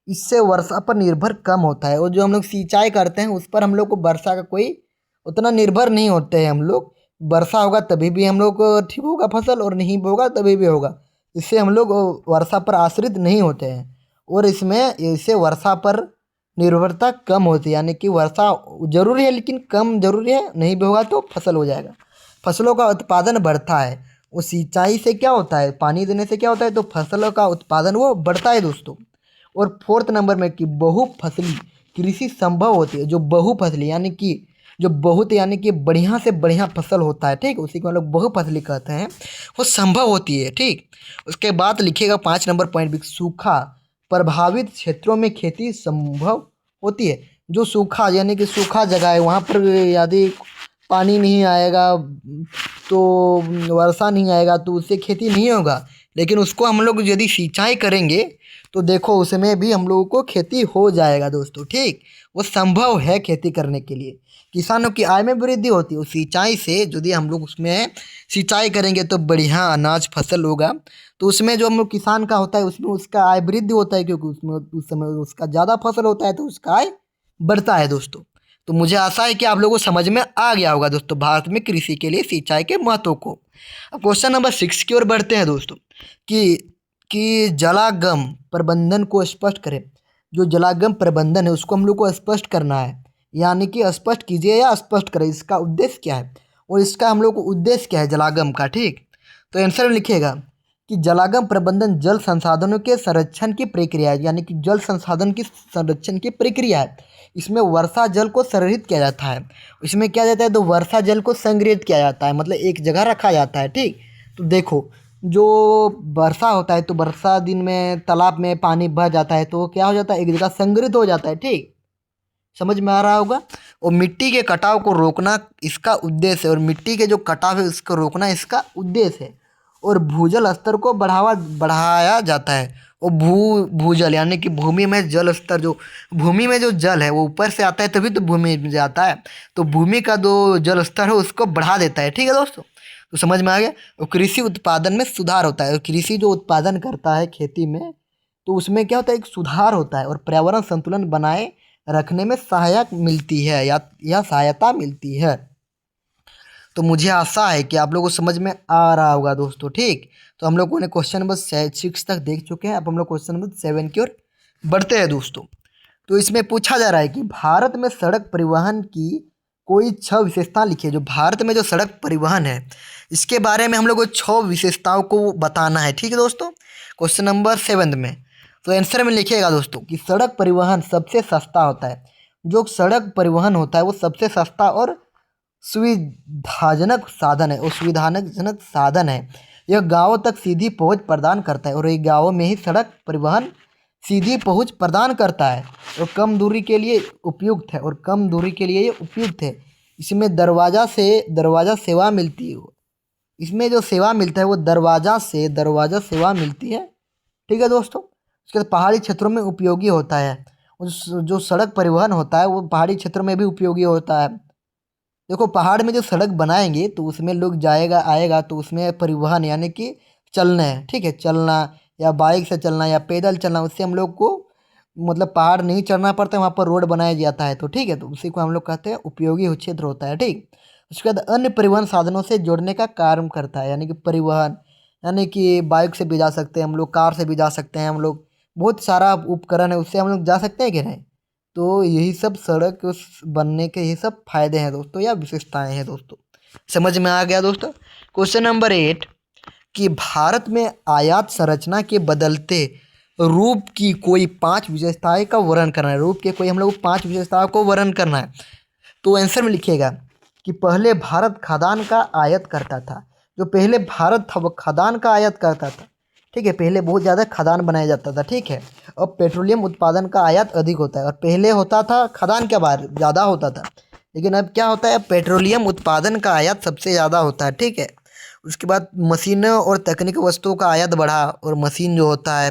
इससे वर्षा पर निर्भर कम होता है, और जो हम लोग सिंचाई करते हैं उस पर हम लोग को वर्षा का कोई उतना निर्भर नहीं होते हैं हम लोग। वर्षा होगा तभी भी हम लोग को ठीक होगा फसल, और नहीं होगा तभी भी होगा। इससे हम लोग वर्षा पर आश्रित नहीं होते हैं, और इसमें इससे वर्षा पर निर्भरता कम होती है, यानी कि वर्षा जरूरी है लेकिन कम जरूरी है, नहीं भी होगा तो फसल हो जाएगा। फसलों का उत्पादन बढ़ता है। वो सिंचाई से क्या होता है, पानी देने से क्या होता है, तो फसलों का उत्पादन वो बढ़ता है दोस्तों। और 4th नंबर में कि बहुफसली कृषि संभव होती है। जो बहुफसली यानी कि जो बहुत, यानी कि बढ़िया से बढ़िया फसल होता है, ठीक, उसी को हम लोग बहुफसली कहते हैं, वो संभव होती है, ठीक। उसके बाद लिखिएगा 5 नंबर पॉइंट भी, सूखा प्रभावित क्षेत्रों में खेती संभव होती है। जो सूखा यानी कि सूखा जगह है, वहाँ पर यदि पानी नहीं आएगा तो वर्षा नहीं आएगा तो उससे खेती नहीं होगा, लेकिन उसको हम लोग यदि सिंचाई करेंगे तो देखो उसमें भी हम लोगों को खेती हो जाएगा दोस्तों, ठीक। वो संभव है खेती करने के लिए। किसानों की आय में वृद्धि होती है उस सिंचाई से। यदि हम लोग उसमें सिंचाई करेंगे तो बढ़िया अनाज फसल होगा, तो उसमें जो हम लोग किसान का होता है उसमें उसका आय वृद्धि होता है, क्योंकि उसमें उस समय उसका ज़्यादा फसल होता है तो उसका आय बढ़ता है दोस्तों। तो मुझे आशा है कि आप लोगों को समझ में आ गया होगा दोस्तों भारत में कृषि के लिए सिंचाई के महत्व को। अब क्वेश्चन नंबर 6 की ओर बढ़ते हैं दोस्तों कि जलागम प्रबंधन को स्पष्ट करें। जो जलागम प्रबंधन है उसको हम लोग को स्पष्ट करना है, यानी कि स्पष्ट कीजिए या स्पष्ट करें, इसका उद्देश्य क्या है और इसका हम लोग को उद्देश्य क्या है जलागम का, ठीक। तो आंसर में लिखिएगा कि जलागम प्रबंधन जल संसाधनों के संरक्षण की प्रक्रिया है, यानी कि जल संसाधन की संरक्षण की प्रक्रिया है। इसमें वर्षा जल को संग्रहित किया जाता है। इसमें क्या जाता है, तो वर्षा जल को संग्रहित किया जाता है, मतलब एक जगह रखा जाता है, ठीक। तो देखो जो वर्षा होता है तो वर्षा दिन में तालाब में पानी बह जाता है तो क्या हो जाता है, एक जगह संग्रहित हो जाता है, ठीक। समझ में आ रहा होगा। और मिट्टी के कटाव को रोकना इसका उद्देश्य है, और मिट्टी के जो कटाव है उसको रोकना इसका उद्देश्य है। और भूजल स्तर को बढ़ाया जाता है। और भूजल यानी कि भूमि में जल स्तर, जो भूमि में जो जल है वो ऊपर से आता है तभी तो भूमि में जाता है, तो भूमि का जो जल स्तर है उसको बढ़ा देता है, ठीक है दोस्तों। तो समझ में आ गया। और कृषि उत्पादन में सुधार होता है। और कृषि जो उत्पादन करता है खेती में तो उसमें क्या होता है, एक सुधार होता है, और पर्यावरण संतुलन बनाए रखने में सहायक मिलती है, या यह सहायता मिलती है। तो मुझे आशा है कि आप लोगों को समझ में आ रहा होगा दोस्तों, ठीक। तो हम लोगों ने क्वेश्चन नंबर 6 तक देख चुके हैं। अब हम लोग क्वेश्चन नंबर 7 की ओर बढ़ते हैं दोस्तों। तो इसमें पूछा जा रहा है कि भारत में सड़क परिवहन की कोई 6 विशेषता लिखिए। जो भारत में जो सड़क परिवहन है इसके बारे में हम लोग को 6 विशेषताओं को बताना है, ठीक है दोस्तों, क्वेश्चन नंबर 7 में। तो आंसर में लिखिएगा दोस्तों कि सड़क परिवहन सबसे सस्ता होता है। जो सड़क परिवहन होता है वो सबसे सस्ता और सुविधाजनक साधन है और सुविधाजनक साधन है। यह गाँवों तक सीधी पहुंच प्रदान करता है और ये गाँवों में ही सड़क परिवहन सीधी पहुंच प्रदान करता है और कम दूरी के लिए उपयुक्त है और कम दूरी के लिए ये उपयुक्त है। इसमें दरवाज़ा सेवा मिलती है। इसमें जो सेवा मिलता है वो दरवाज़ा सेवा मिलती है। ठीक है दोस्तों। उसके बाद पहाड़ी क्षेत्रों में उपयोगी होता है। जो सड़क परिवहन होता है वो पहाड़ी क्षेत्रों में भी उपयोगी होता है। देखो पहाड़ में जो सड़क बनाएंगे तो उसमें लोग जाएगा आएगा तो उसमें परिवहन यानी कि चलना है, ठीक है, चलना या बाइक से चलना या पैदल चलना, उससे हम लोग को मतलब पहाड़ नहीं चढ़ना पड़ता है, वहाँ पर रोड बनाया जाता है। तो ठीक है, तो उसी को हम लोग कहते हैं उपयोगी क्षेत्र होता है। ठीक। उसके बाद अन्य परिवहन साधनों से जोड़ने का कार्य करता है, यानी कि परिवहन यानी कि बाइक से भी जा सकते हैं हम लोग, कार से भी जा सकते हैं हम लोग, बहुत सारा उपकरण है उससे हम लोग जा सकते हैं कि नहीं। तो यही सब सड़क बनने के यही सब फायदे हैं दोस्तों या विशेषताएं हैं दोस्तों। समझ में आ गया दोस्तों। क्वेश्चन नंबर 8 कि भारत में आयात संरचना के बदलते रूप की कोई 5 विशेषताएं का वर्णन करना है। रूप के कोई हम लोग 5 विशेषताओं को वर्णन करना है। तो आंसर में लिखिएगा कि पहले भारत खदान का आयात करता था। जो पहले भारत था वो खदान का आयात करता था। ठीक है, पहले बहुत ज़्यादा खदान बनाया जाता था। ठीक है, अब पेट्रोलियम उत्पादन का आयात अधिक होता है और पहले होता था खदान के बाहर ज़्यादा होता था, लेकिन अब क्या होता है, पेट्रोलियम उत्पादन का आयात सबसे ज़्यादा होता है। ठीक है। उसके बाद मशीनों और तकनीकी वस्तुओं का आयात बढ़ा और मशीन जो होता है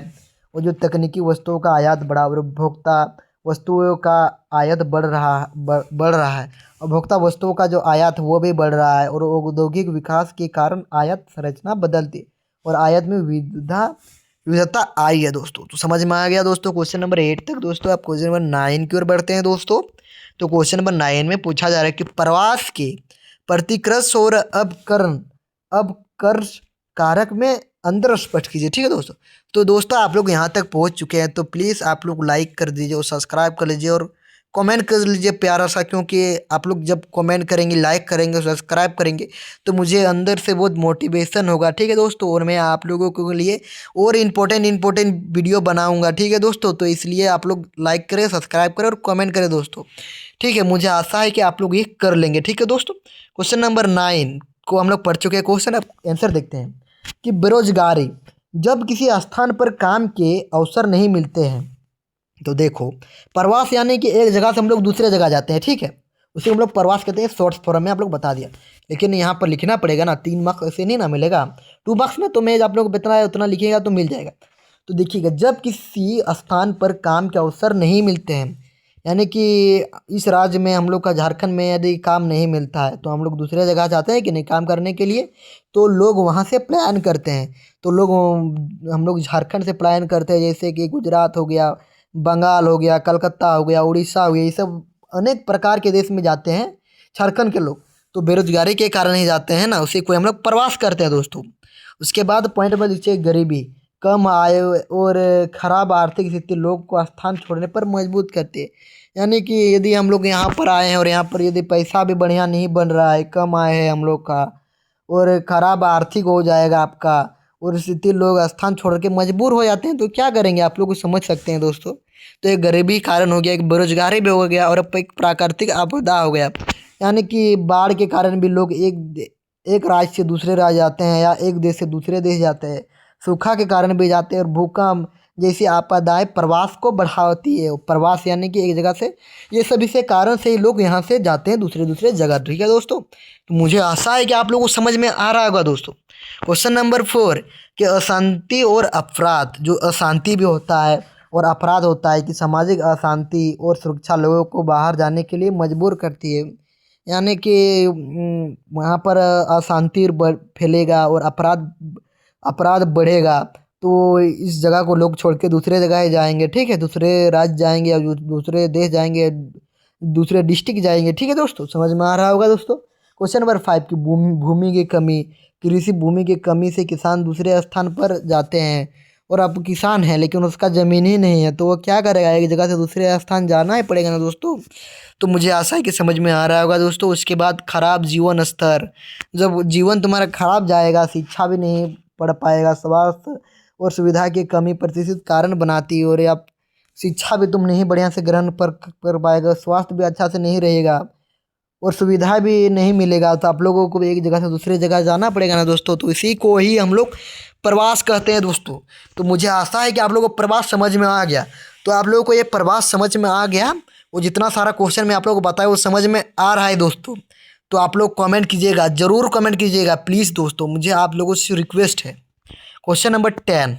वो जो तकनीकी वस्तुओं का आयात बढ़ा और उपभोक्ता वस्तुओं का आयात बढ़ रहा है। उपभोक्ता वस्तुओं का जो आयात वो भी बढ़ रहा है और औद्योगिक विकास के कारण आयात संरचना बदलती और आयात में विविधता आई है दोस्तों। तो समझ में आ गया दोस्तों क्वेश्चन नंबर 8 तक। दोस्तों आप क्वेश्चन नंबर 9 की ओर बढ़ते हैं दोस्तों। तो क्वेश्चन नंबर 9 में पूछा जा रहा है कि प्रवास के प्रतिकृष और अपकर्ष कारक में अंतर स्पष्ट कीजिए। ठीक है दोस्तों। तो दोस्तों आप लोग यहाँ तक पहुँच चुके हैं तो प्लीज़ आप लोग लाइक कर दीजिए और सब्सक्राइब कर लीजिए और कमेंट कर लीजिए प्यारा सा, क्योंकि आप लोग जब कमेंट करेंगे, लाइक करेंगे, सब्सक्राइब करेंगे तो मुझे अंदर से बहुत मोटिवेशन होगा। ठीक है दोस्तों, और मैं आप लोगों के लिए और इम्पोर्टेंट वीडियो बनाऊंगा। ठीक है दोस्तों, तो इसलिए आप लोग लाइक करें, सब्सक्राइब करें और कमेंट करें दोस्तों। ठीक है, मुझे आशा है कि आप लोग ये कर लेंगे। ठीक है दोस्तों। क्वेश्चन नंबर 9 को हम लोग पढ़ चुके हैं। क्वेश्चन अब आंसर देखते हैं कि बेरोजगारी, जब किसी स्थान पर काम के अवसर नहीं मिलते हैं। तो देखो प्रवास यानी कि एक जगह से हम लोग दूसरे जगह जाते हैं। ठीक है, उसे हम लोग प्रवास कहते हैं। शॉर्ट फॉर्म में आप लोग बता दिया, लेकिन यहाँ पर लिखना पड़ेगा ना, 3 मार्क्स ऐसे नहीं ना मिलेगा। 2 मार्क्स में तो मैं आप लोग जितना है उतना लिखिएगा तो मिल जाएगा। तो देखिएगा, जब किसी स्थान पर काम के अवसर नहीं मिलते हैं, यानी कि इस राज्य में हम लोग का झारखंड में यदि काम नहीं मिलता है तो हम लोग दूसरे जगह जाते हैं कि नहीं काम करने के लिए, तो लोग वहाँ से पलायन करते हैं। तो लोग हम लोग झारखंड से पलायन करते हैं, जैसे कि गुजरात हो गया, बंगाल हो गया, कलकत्ता हो गया, उड़ीसा हो गया, ये सब अनेक प्रकार के देश में जाते हैं झारखंड के लोग। तो बेरोजगारी के कारण ही जाते हैं ना, उसी को हम लोग प्रवास करते हैं दोस्तों। उसके बाद पॉइंट में नीचे गरीबी, कम आय और खराब आर्थिक स्थिति लोग को स्थान छोड़ने पर मजबूर करती है। यानी कि यदि हम लोग यहाँ पर आए हैं और यहाँ पर यदि पैसा भी बढ़िया नहीं बन रहा है, कम आय है हम लोग का और खराब आर्थिक हो जाएगा आपका और स्थिति, लोग स्थान छोड़ के मजबूर हो जाते हैं, तो क्या करेंगे आप लोग को समझ सकते हैं दोस्तों। तो एक गरीबी कारण हो गया, एक बेरोजगारी भी हो गया और अब एक प्राकृतिक आपदा हो गया। यानी कि बाढ़ के कारण भी लोग एक राज्य से दूसरे राज्य जाते हैं या एक देश से दूसरे देश जाते हैं। सूखा के कारण भी जाते हैं और भूकंप जैसी आपदाएं प्रवास को बढ़ाती है। प्रवास यानी कि एक जगह से, ये सभी से कारण से ही लोग यहाँ से जाते हैं दूसरे दूसरे जगह। ठीक है दोस्तों, तो मुझे आशा है कि आप लोगों को समझ में आ रहा होगा दोस्तों। क्वेश्चन नंबर 4 कि अशांति और अपराध, जो अशांति भी होता है और अपराध होता है कि सामाजिक अशांति और सुरक्षा लोगों को बाहर जाने के लिए मजबूर करती है। यानी कि वहाँ पर अशांति फैलेगा और अपराध बढ़ेगा, तो इस जगह को लोग छोड़ के दूसरे जगह ही जाएंगे। ठीक है, दूसरे राज्य जाएंगे या दूसरे देश जाएंगे, दूसरे डिस्ट्रिक्ट जाएंगे। ठीक है दोस्तों, समझ में आ रहा होगा दोस्तों। क्वेश्चन नंबर 5 की भूमि की कमी, कृषि भूमि की कमी से किसान दूसरे स्थान पर जाते हैं और अब किसान है लेकिन उसका ज़मीन ही नहीं है, तो वो क्या करेगा, एक जगह से दूसरे स्थान जाना ही पड़ेगा ना दोस्तों। तो मुझे आशा है कि समझ में आ रहा होगा दोस्तों। उसके बाद खराब जीवन स्तर, जब जीवन तुम्हारा खराब जाएगा, शिक्षा भी नहीं पढ़ पाएगा, स्वास्थ्य और सुविधा की कमी प्रतिष्ठित कारण बनाती है और आप शिक्षा भी तुम नहीं बढ़िया से ग्रहण कर पाएगा, स्वास्थ्य भी अच्छा से नहीं रहेगा और सुविधा भी नहीं मिलेगा, तो आप लोगों को एक जगह से दूसरी जगह जाना पड़ेगा ना दोस्तों। तो इसी को ही हम लोग प्रवास कहते हैं दोस्तों। तो मुझे आशा है कि आप लोगों को प्रवास समझ में आ गया। तो आप लोगों को ये प्रवास समझ में आ गया, वो जितना सारा क्वेश्चन मैं आप लोगों को बताया वो समझ में आ रहा है दोस्तों। तो आप लोग कमेंट कीजिएगा, ज़रूर कमेंट कीजिएगा प्लीज़ दोस्तों, मुझे आप लोगों से रिक्वेस्ट है। क्वेश्चन नंबर 10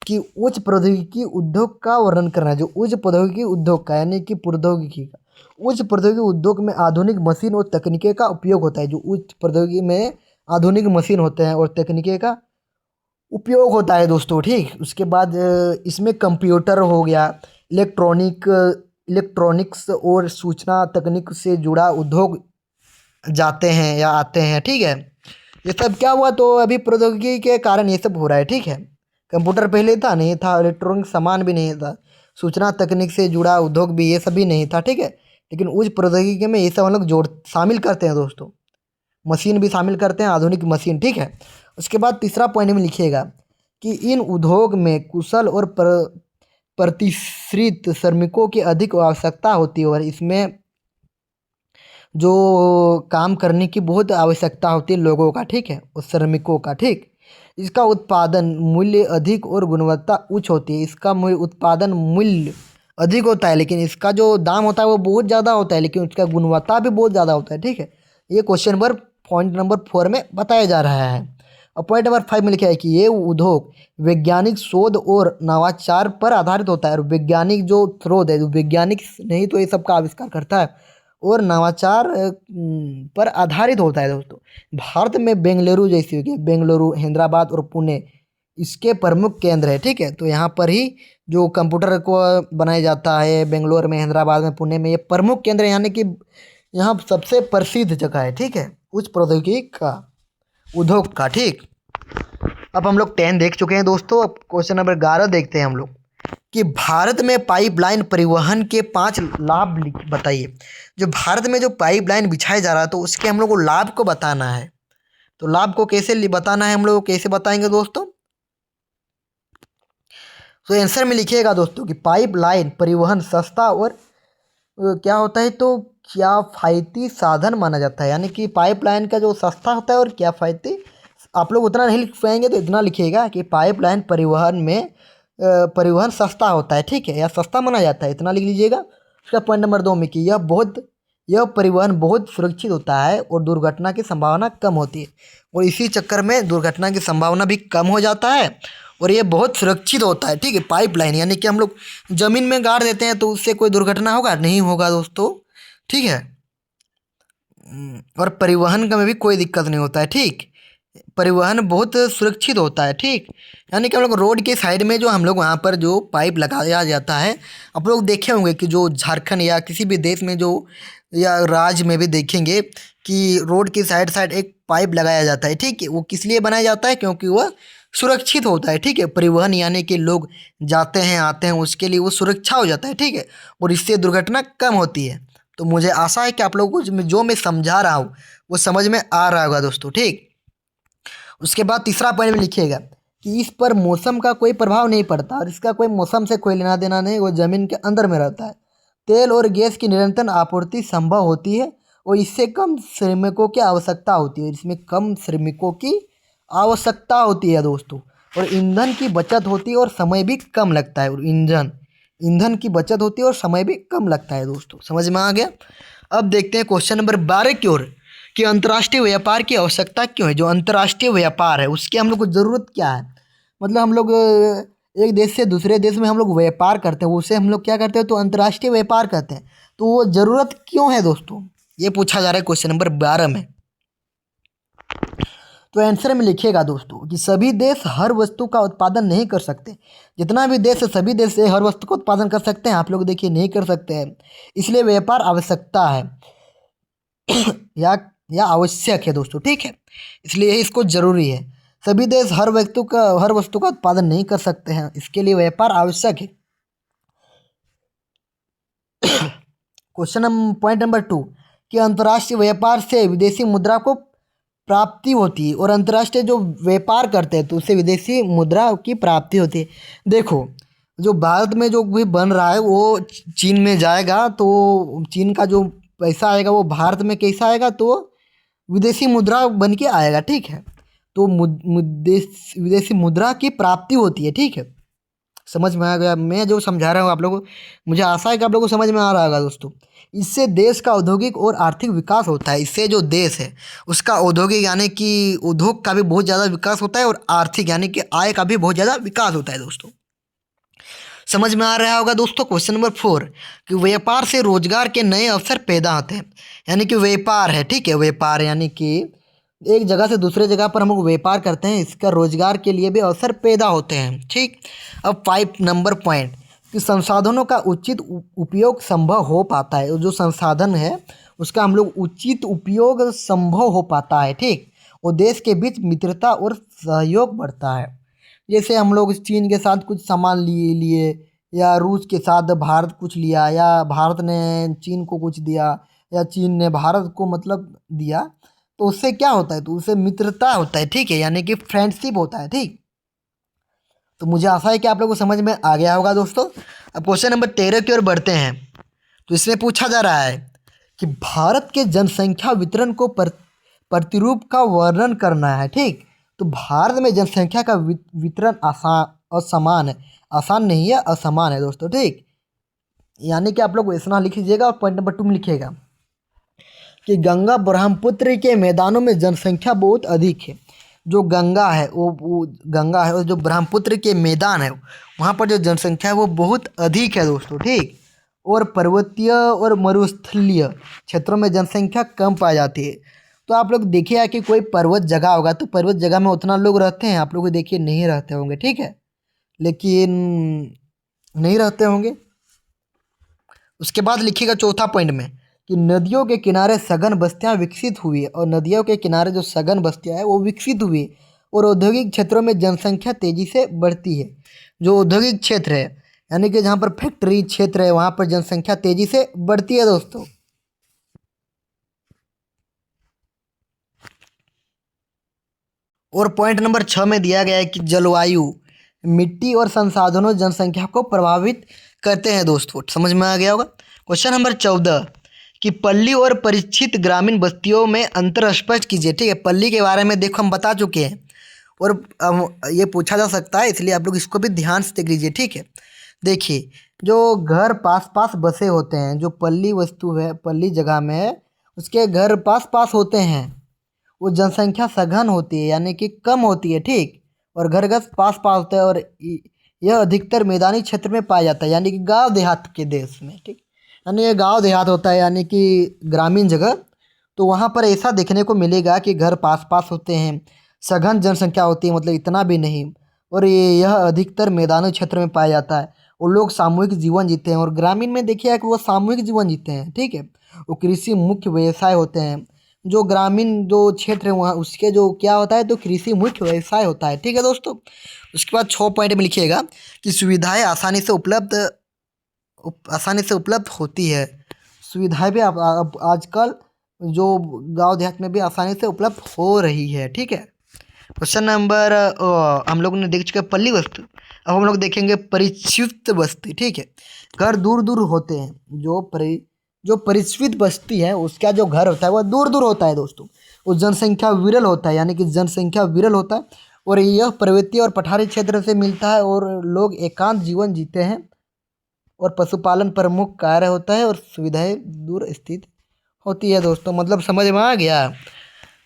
कि उच्च प्रौद्योगिकी उद्योग का वर्णन करना है। जो उच्च प्रौद्योगिकी उद्योग का यानी कि प्रौद्योगिकी का, उच्च प्रौद्योगिकी उद्योग में आधुनिक मशीन और तकनीकें का उपयोग होता है। जो उच्च प्रौद्योगिकी में आधुनिक मशीन होते हैं और तकनीकें का उपयोग होता है दोस्तों, ठीक। उसके बाद इसमें कंप्यूटर हो गया, इलेक्ट्रॉनिक्स और सूचना तकनीक से जुड़ा उद्योग जाते हैं या आते हैं, ठीक है। ये सब क्या हुआ, तो अभी प्रौद्योगिकी के कारण ये सब हो रहा है, ठीक है। कंप्यूटर पहले था नहीं था, इलेक्ट्रॉनिक सामान भी नहीं था, सूचना तकनीक से जुड़ा उद्योग भी ये सब भी नहीं था, ठीक है। लेकिन उच्च प्रौद्योगिकी में ये सब हम लोग जोड़ शामिल करते हैं दोस्तों, मशीन भी शामिल करते हैं, आधुनिक मशीन, ठीक है। उसके बाद तीसरा पॉइंट में लिखिएगा कि इन उद्योग में कुशल और प्रतिश्रित श्रमिकों की अधिक आवश्यकता होती है और इसमें जो काम करने की बहुत आवश्यकता होती है लोगों का, ठीक है, और श्रमिकों का, ठीक। इसका उत्पादन मूल्य अधिक और गुणवत्ता उच्च होती है। इसका उत्पादन मूल्य अधिक होता है, लेकिन इसका जो दाम होता है वो बहुत ज़्यादा होता है, लेकिन उसका गुणवत्ता भी बहुत ज़्यादा होता है, ठीक है। ये क्वेश्चन नंबर पॉइंट नंबर 4 में बताया जा रहा है। और पॉइंट नंबर 5 में लिखा है कि ये उद्योग वैज्ञानिक शोध और नवाचार पर आधारित होता है। और वैज्ञानिक जो शोध है, जो वैज्ञानिक नहीं तो ये सब का आविष्कार करता है और नवाचार पर आधारित होता है दोस्तों। भारत में बेंगलुरु जैसी हो गई, बेंगलुरु, हैदराबाद और पुणे इसके प्रमुख केंद्र है, ठीक है। तो यहाँ पर ही जो कंप्यूटर को बनाया जाता है, बेंगलोर में, हैदराबाद में, पुणे में, ये प्रमुख केंद्र है, यानी कि यहाँ सबसे प्रसिद्ध जगह है, ठीक है, उच्च प्रौद्योगिकी का उद्योग का, ठीक। अब हम लोग 10 देख चुके हैं दोस्तों। अब क्वेश्चन नंबर 11 देखते हैं हम लोग कि भारत में पाइपलाइन परिवहन के 5 लाभ बताइए। जो भारत में जो पाइपलाइन बिछाया जा रहा है तो उसके हम लोग को लाभ को बताना है। तो लाभ को कैसे बताना है, हम लोग कैसे बताएंगे दोस्तों। तो आंसर में लिखिएगा दोस्तों कि पाइपलाइन परिवहन सस्ता और क्या होता है, तो किफ़ायती साधन माना जाता है। यानी कि पाइपलाइन का जो सस्ता होता है और किफ़ायती, आप लोग उतना नहीं लिख पाएंगे तो इतना लिखिएगा कि पाइपलाइन परिवहन में परिवहन सस्ता होता है, ठीक है, या सस्ता माना जाता है, इतना लिख लीजिएगा। उसका पॉइंट नंबर 2 में कि यह परिवहन बहुत सुरक्षित होता है और दुर्घटना की संभावना कम होती है। और इसी चक्कर में दुर्घटना की संभावना भी कम हो जाता है और ये बहुत सुरक्षित होता है, ठीक है। पाइपलाइन यानी कि हम लोग ज़मीन में गाड़ देते हैं तो उससे कोई दुर्घटना होगा नहीं होगा दोस्तों, ठीक है। और परिवहन का में भी कोई दिक्कत नहीं होता है, ठीक। परिवहन बहुत सुरक्षित होता है, ठीक। यानी कि हम लोग रोड के साइड में जो हम लोग वहाँ पर जो पाइप लगाया जाता है, आप लोग देखे होंगे कि जो झारखंड या किसी भी देश में जो या राज्य में भी देखेंगे कि रोड की साइड साइड एक पाइप लगाया जाता है, ठीक है। वो किस लिए बनाया जाता है, क्योंकि वह सुरक्षित होता है, ठीक है। परिवहन यानी कि लोग जाते हैं आते हैं, उसके लिए वो सुरक्षा हो जाता है, ठीक है, और इससे दुर्घटना कम होती है। तो मुझे आशा है कि आप लोगों को जो मैं समझा रहा हूँ वो समझ में आ रहा होगा दोस्तों, ठीक। उसके बाद तीसरा पॉइंट में लिखिएगा कि इस पर मौसम का कोई प्रभाव नहीं पड़ता और इसका कोई मौसम से कोई लेना देना नहीं, वो ज़मीन के अंदर में रहता है। तेल और गैस की निरंतर आपूर्ति संभव होती है और इससे कम श्रमिकों की आवश्यकता होती है। इसमें कम श्रमिकों की आवश्यकता होती है दोस्तों, और ईंधन की बचत होती है और समय भी कम लगता है। और ईंधन की बचत होती है और समय भी कम लगता है दोस्तों, समझ में आ गया। अब देखते हैं क्वेश्चन नंबर 12 की ओर कि अंतर्राष्ट्रीय व्यापार की आवश्यकता क्यों है। जो अंतर्राष्ट्रीय व्यापार है उसकी हम लोग को ज़रूरत क्या है, मतलब हम लोग एक देश से दूसरे देश में हम लोग व्यापार करते हैं, उसे हम लोग क्या करते हैं, तो अंतर्राष्ट्रीय व्यापार करते हैं। तो वो ज़रूरत क्यों है दोस्तों, ये पूछा जा रहा है क्वेश्चन नंबर 12 में। तो आंसर में लिखिएगा दोस्तों कि सभी देश हर वस्तु का उत्पादन नहीं कर सकते। जितना भी देश है सभी देश से हर वस्तु का उत्पादन कर सकते हैं, आप लोग देखिए नहीं कर सकते हैं, इसलिए व्यापार आवश्यकता है या आवश्यक है दोस्तों, ठीक है, इसलिए इसको ज़रूरी है। सभी देश हर वस्तु का उत्पादन नहीं कर सकते हैं, इसके लिए व्यापार आवश्यक है। क्वेश्चन पॉइंट नंबर 2 कि अंतर्राष्ट्रीय व्यापार से विदेशी मुद्रा को प्राप्ति होती है और अंतर्राष्ट्रीय जो व्यापार करते हैं तो उससे विदेशी मुद्रा की प्राप्ति होती है। देखो जो भारत में जो भी बन रहा है वो चीन में जाएगा तो चीन का जो पैसा आएगा वो भारत में कैसा आएगा, तो विदेशी मुद्रा बन के आएगा, ठीक है। तो विदेशी मुद्रा की प्राप्ति होती है, ठीक है। समझ में आ गया मैं जो समझा रहा हूँ आप लोगों को? मुझे आशा है कि आप लोगों को समझ में आ रहा होगा दोस्तों। इससे देश का औद्योगिक और आर्थिक विकास होता है। इससे जो देश है उसका औद्योगिक यानी कि उद्योग का भी बहुत ज़्यादा विकास होता है, और आर्थिक यानी कि आय का भी बहुत ज़्यादा विकास होता है दोस्तों। समझ में आ रहा होगा दोस्तों। क्वेश्चन नंबर 4 कि व्यापार से रोजगार के नए अवसर पैदा होते हैं। यानी कि व्यापार है, ठीक है, व्यापार यानी कि एक जगह से दूसरे जगह पर हम लोग व्यापार करते हैं, इसका रोजगार के लिए भी अवसर पैदा होते हैं, ठीक। अब 5 नंबर पॉइंट कि संसाधनों का उचित उपयोग संभव हो पाता है। जो संसाधन है उसका हम लोग उचित उपयोग संभव हो पाता है, ठीक। और देश के बीच मित्रता और सहयोग बढ़ता है। जैसे हम लोग चीन के साथ कुछ सामान लिए लिए या रूस के साथ भारत कुछ लिया, या भारत ने चीन को कुछ दिया, या चीन ने भारत को मतलब दिया, तो उससे क्या होता है, तो उससे मित्रता होता है, ठीक है, यानी कि फ्रेंडशिप होता है, ठीक। तो मुझे आशा है कि आप लोगों को समझ में आ गया होगा दोस्तों। अब क्वेश्चन नंबर 13 की ओर बढ़ते हैं। तो इसमें पूछा जा रहा है कि भारत के जनसंख्या वितरण को प्रतिरूप का वर्णन करना है, ठीक। तो भारत में जनसंख्या का वितरण असमान है, आसान नहीं है, असमान है दोस्तों, ठीक। यानी कि आप लोग इतना लिख लीजिएगा और पॉइंट नंबर 2 में लिखिएगा कि गंगा ब्रह्मपुत्र के मैदानों में जनसंख्या बहुत अधिक है। जो गंगा है वो गंगा है, और जो ब्रह्मपुत्र के मैदान है वहाँ पर जो जनसंख्या है वो बहुत अधिक है दोस्तों, ठीक। और पर्वतीय और मरुस्थलीय क्षेत्रों में जनसंख्या कम पाई जाती है। तो आप लोग देखिए कि कोई पर्वत जगह होगा तो पर्वत जगह में उतना लोग रहते हैं, आप लोग देखिए नहीं रहते होंगे, ठीक है, लेकिन नहीं रहते होंगे। उसके बाद लिखिएगा चौथा पॉइंट में कि नदियों के किनारे सघन बस्तियां विकसित हुई है, और नदियों के किनारे जो सघन बस्तियां हैं वो विकसित हुई है, और औद्योगिक क्षेत्रों में जनसंख्या तेजी से बढ़ती है। जो औद्योगिक क्षेत्र है यानी कि जहाँ पर फैक्ट्री क्षेत्र है वहाँ पर जनसंख्या तेजी से बढ़ती है दोस्तों। और पॉइंट नंबर 6 में दिया गया है कि जलवायु, मिट्टी और संसाधनों जनसंख्या को प्रभावित करते हैं दोस्तों। समझ में आ गया होगा। क्वेश्चन नंबर 14 कि पल्ली और परिचित ग्रामीण बस्तियों में अंतर स्पष्ट कीजिए, ठीक है। पल्ली के बारे में देखो हम बता चुके हैं, और ये पूछा जा सकता है, इसलिए आप लोग इसको भी ध्यान से देख लीजिए, ठीक है। देखिए जो घर पास पास बसे होते हैं, जो पल्ली वस्तु है पल्ली जगह में है उसके घर पास पास होते हैं, वो जनसंख्या सघन होती है यानी कि कम होती है, ठीक। और घर घर पास पास होता है, और यह अधिकतर मैदानी क्षेत्र में पाया जाता है यानी कि गांव देहात के देश में, ठीक। यानी ये गांव देहात होता है यानी कि ग्रामीण जगह, तो वहाँ पर ऐसा देखने को मिलेगा कि घर पास पास होते हैं, सघन जनसंख्या होती है मतलब इतना भी नहीं, और यह अधिकतर मैदानी क्षेत्र में पाया जाता है। वो लोग सामूहिक जीवन जीते हैं, और ग्रामीण में देखिए कि वो सामूहिक जीवन जीते हैं, ठीक है। वो कृषि मुख्य व्यवसाय होते हैं। जो ग्रामीण जो क्षेत्र है वहाँ उसके जो क्या होता है, तो कृषि मुख्य व्यवसाय होता है, ठीक है दोस्तों। उसके बाद 6 पॉइंट में लिखिएगा कि सुविधाएं आसानी से उपलब्ध होती है। सुविधाएं भी अब आजकल जो गांव देहात में भी आसानी से उपलब्ध हो रही है, ठीक है। क्वेश्चन नंबर हम लोग ने देख चुके पल्ली वस्तु, अब हम लोग देखेंगे परिष्कृत बस्ती, ठीक है। घर दूर दूर होते हैं, जो परिष्कृत बस्ती है उसका जो घर होता है वह दूर दूर होता है दोस्तों। वो जनसंख्या विरल होता है यानी कि जनसंख्या विरल होता है, और यह पर्वतीय और पठारी क्षेत्र से मिलता है, और लोग एकांत जीवन जीते हैं, और पशुपालन प्रमुख कार्य होता है, और सुविधाएं दूर स्थित होती है दोस्तों। मतलब समझ में आ गया।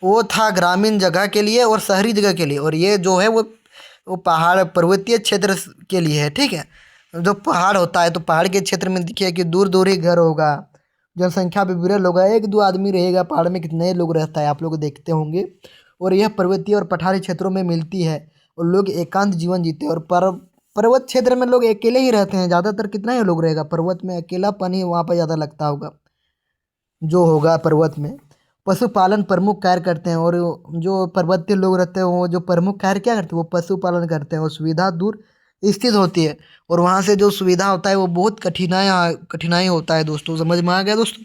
वो था ग्रामीण जगह के लिए और शहरी जगह के लिए, और ये जो है वो पहाड़ पर्वतीय क्षेत्र के लिए है, ठीक है। जो पहाड़ होता है तो पहाड़ के क्षेत्र में देखिए कि दूर दूर ही घर होगा, जनसंख्या भी विरल होगा, एक दो आदमी रहेगा। पहाड़ में कितने लोग रहता है आप लोग देखते होंगे। और यह पर्वतीय और पठारी क्षेत्रों में मिलती है, और लोग एकांत जीवन जीते हैं। और पर्वत क्षेत्र में लोग अकेले ही रहते हैं ज़्यादातर। कितना ही लोग रहेगा पर्वत में, अकेलापन ही वहाँ पर ज़्यादा लगता होगा जो होगा पर्वत में। पशुपालन प्रमुख कार्य करते हैं, और जो पर्वतीय लोग रहते हैं वो जो प्रमुख कार्य क्या करते हैं, वो पशुपालन करते हैं। और सुविधा दूर स्थित होती है, और वहाँ से जो सुविधा होता है वो बहुत कठिनाई होता है दोस्तों। समझ में आ गया दोस्तों।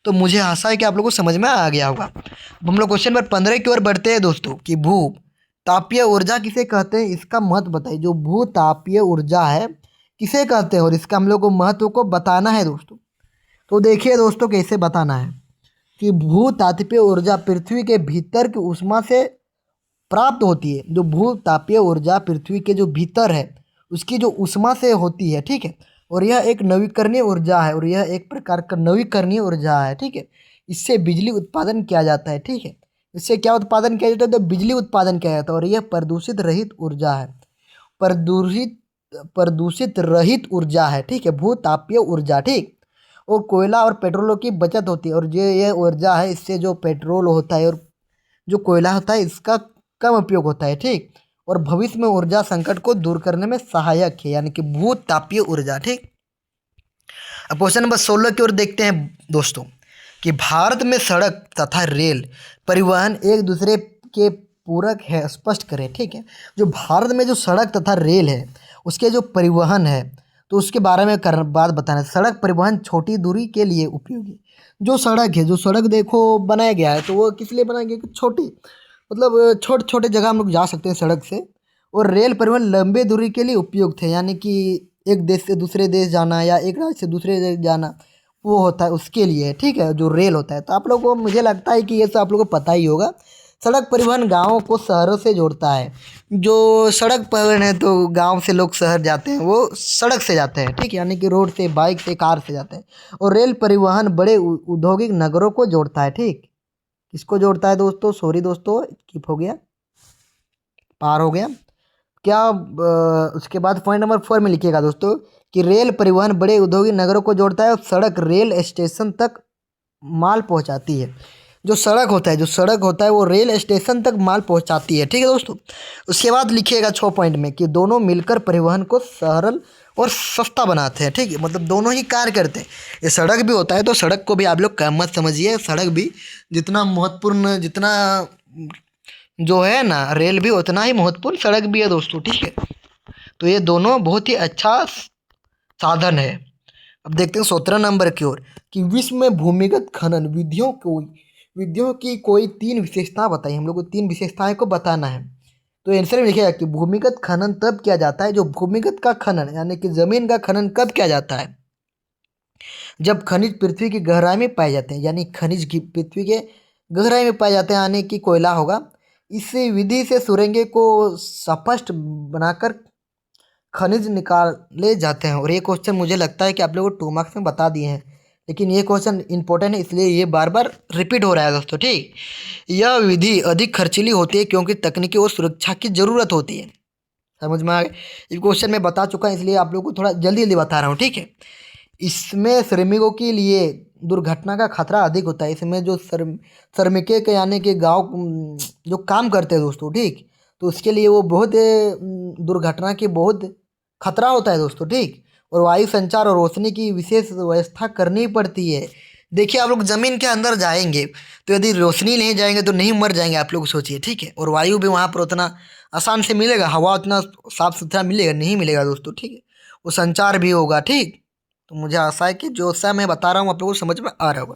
तो मुझे आशा है कि आप लोगों को समझ में आ गया होगा। अब हम लोग क्वेश्चन नंबर 15 की ओर बढ़ते हैं दोस्तों कि भू तापीय ऊर्जा किसे कहते हैं, इसका महत्व बताइए। जो भू तापीय ऊर्जा है किसे कहते हैं, और इसका हम लोग को महत्व को बताना है दोस्तों। तो देखिए दोस्तों कैसे बताना है कि भूतात्विक ऊर्जा पृथ्वी के भीतर की ऊष्मा से प्राप्त होती है। जो भूतापीय ऊर्जा पृथ्वी के जो भीतर है उसकी जो ऊष्मा से होती है, ठीक है। और यह एक नवीकरणीय ऊर्जा है, और यह एक प्रकार का नवीकरणीय ऊर्जा है, ठीक है। इससे बिजली उत्पादन किया जाता है, ठीक है। इससे क्या उत्पादन किया जाता है? तो बिजली उत्पादन किया जाता है, और यह प्रदूषित रहित ऊर्जा है। प्रदूषित प्रदूषित रहित ऊर्जा है, ठीक है, भूतापीय ऊर्जा, ठीक। और कोयला और पेट्रोलों की बचत होती है, और ये ऊर्जा है, इससे जो पेट्रोल होता है और जो कोयला होता है इसका कम उपयोग होता है, ठीक। और भविष्य में ऊर्जा संकट को दूर करने में सहायक है, यानी कि भूत तापीय ऊर्जा, ठीक। अब क्वेश्चन नंबर 16 की ओर देखते हैं दोस्तों कि भारत में सड़क तथा रेल परिवहन एक दूसरे के पूरक है, स्पष्ट करें, ठीक है। जो भारत में जो सड़क तथा रेल है उसके जो परिवहन है तो उसके बारे में बात बताना है। सड़क परिवहन छोटी दूरी के लिए उपयोगी। जो सड़क है, जो सड़क देखो बनाया गया है तो वो किस लिए बनाया गया कि छोटी, मतलब छोटे छोटे जगह हम लोग जा सकते हैं सड़क से। और रेल परिवहन लंबे दूरी के लिए उपयुक्त है, यानी कि एक देश से दूसरे देश जाना या एक राज्य से दूसरे देश जाना, वो होता है उसके लिए, ठीक है, जो रेल होता है। तो आप लोगों को, मुझे लगता है कि ये सब आप लोगों को पता ही होगा। सड़क परिवहन गाँवों को शहरों से जोड़ता है। जो सड़क परिवहन है तो गांव से लोग शहर जाते हैं वो सड़क से जाते हैं, ठीक है, यानी कि रोड से, बाइक से, कार से जाते हैं। और रेल परिवहन बड़े औद्योगिक नगरों को जोड़ता है, ठीक। किसको जोड़ता है दोस्तों? सॉरी दोस्तों, स्किप हो गया, पार हो गया क्या। उसके बाद पॉइंट नंबर 4 में लिखिएगा दोस्तों कि रेल परिवहन बड़े औद्योगिक नगरों को जोड़ता है और सड़क रेल स्टेशन तक माल पहुंचाती है। जो सड़क होता है, जो सड़क होता है वो रेल स्टेशन तक माल पहुंचाती है, ठीक है दोस्तों। उसके बाद लिखिएगा 6 पॉइंट में कि दोनों मिलकर परिवहन को सरल और सस्ता बनाते हैं, ठीक है, मतलब दोनों ही कार्य करते हैं। ये सड़क भी होता है तो सड़क को भी आप लोग कम मत समझिए, सड़क भी जितना महत्वपूर्ण, जितना जो है ना रेल भी उतना ही महत्वपूर्ण सड़क भी है दोस्तों, ठीक है। तो ये दोनों बहुत ही अच्छा साधन है। अब देखते हैं 17 नंबर की ओर कि विश्व में भूमिगत खनन विधियों की कोई 3 विशेषता बताइए। हम लोग को 3 विशेषताएं को बताना है। तो आंसर में लिखेगा कि भूमिगत खनन तब किया जाता है, जो भूमिगत का खनन यानी कि जमीन का खनन कब किया जाता है? जब खनिज पृथ्वी की गहराई में पाए जाते हैं, यानी खनिज की पृथ्वी के गहराई में पाए जाते हैं, यानी कि कोयला होगा। इस विधि से सुरंगें को स्पष्ट बनाकर खनिज निकाले जाते हैं। और ये क्वेश्चन मुझे लगता है कि आप लोगों को 2 मार्क्स में बता दिए हैं, लेकिन ये क्वेश्चन इंपॉर्टेंट है इसलिए ये बार बार रिपीट हो रहा है दोस्तों, ठीक। यह विधि अधिक खर्चीली होती है क्योंकि तकनीकी और सुरक्षा की ज़रूरत होती है। समझ में आ गया? ये क्वेश्चन मैं बता चुका हूँ इसलिए आप लोगों को थोड़ा जल्दी जल्दी बता रहा हूँ, ठीक है। इसमें श्रमिकों के लिए दुर्घटना का खतरा अधिक होता है। इसमें जो श्रमिके के यानी कि गाँव जो काम करते हैं दोस्तों, ठीक, तो उसके लिए वो बहुत दुर्घटना की बहुत खतरा होता है दोस्तों, ठीक। और वायु संचार और रोशनी की विशेष व्यवस्था करनी पड़ती है। देखिए आप लोग ज़मीन के अंदर जाएंगे तो यदि रोशनी नहीं जाएंगे तो नहीं मर जाएंगे, आप लोग सोचिए, ठीक है। और वायु भी वहाँ पर उतना आसान से मिलेगा, हवा उतना साफ सुथरा मिलेगा नहीं, मिलेगा दोस्तों, ठीक है। वो संचार भी होगा, ठीक। तो मुझे आशा है कि जो सा मैं बता रहा हूँ आप लोगों को समझ में आ रहा होगा।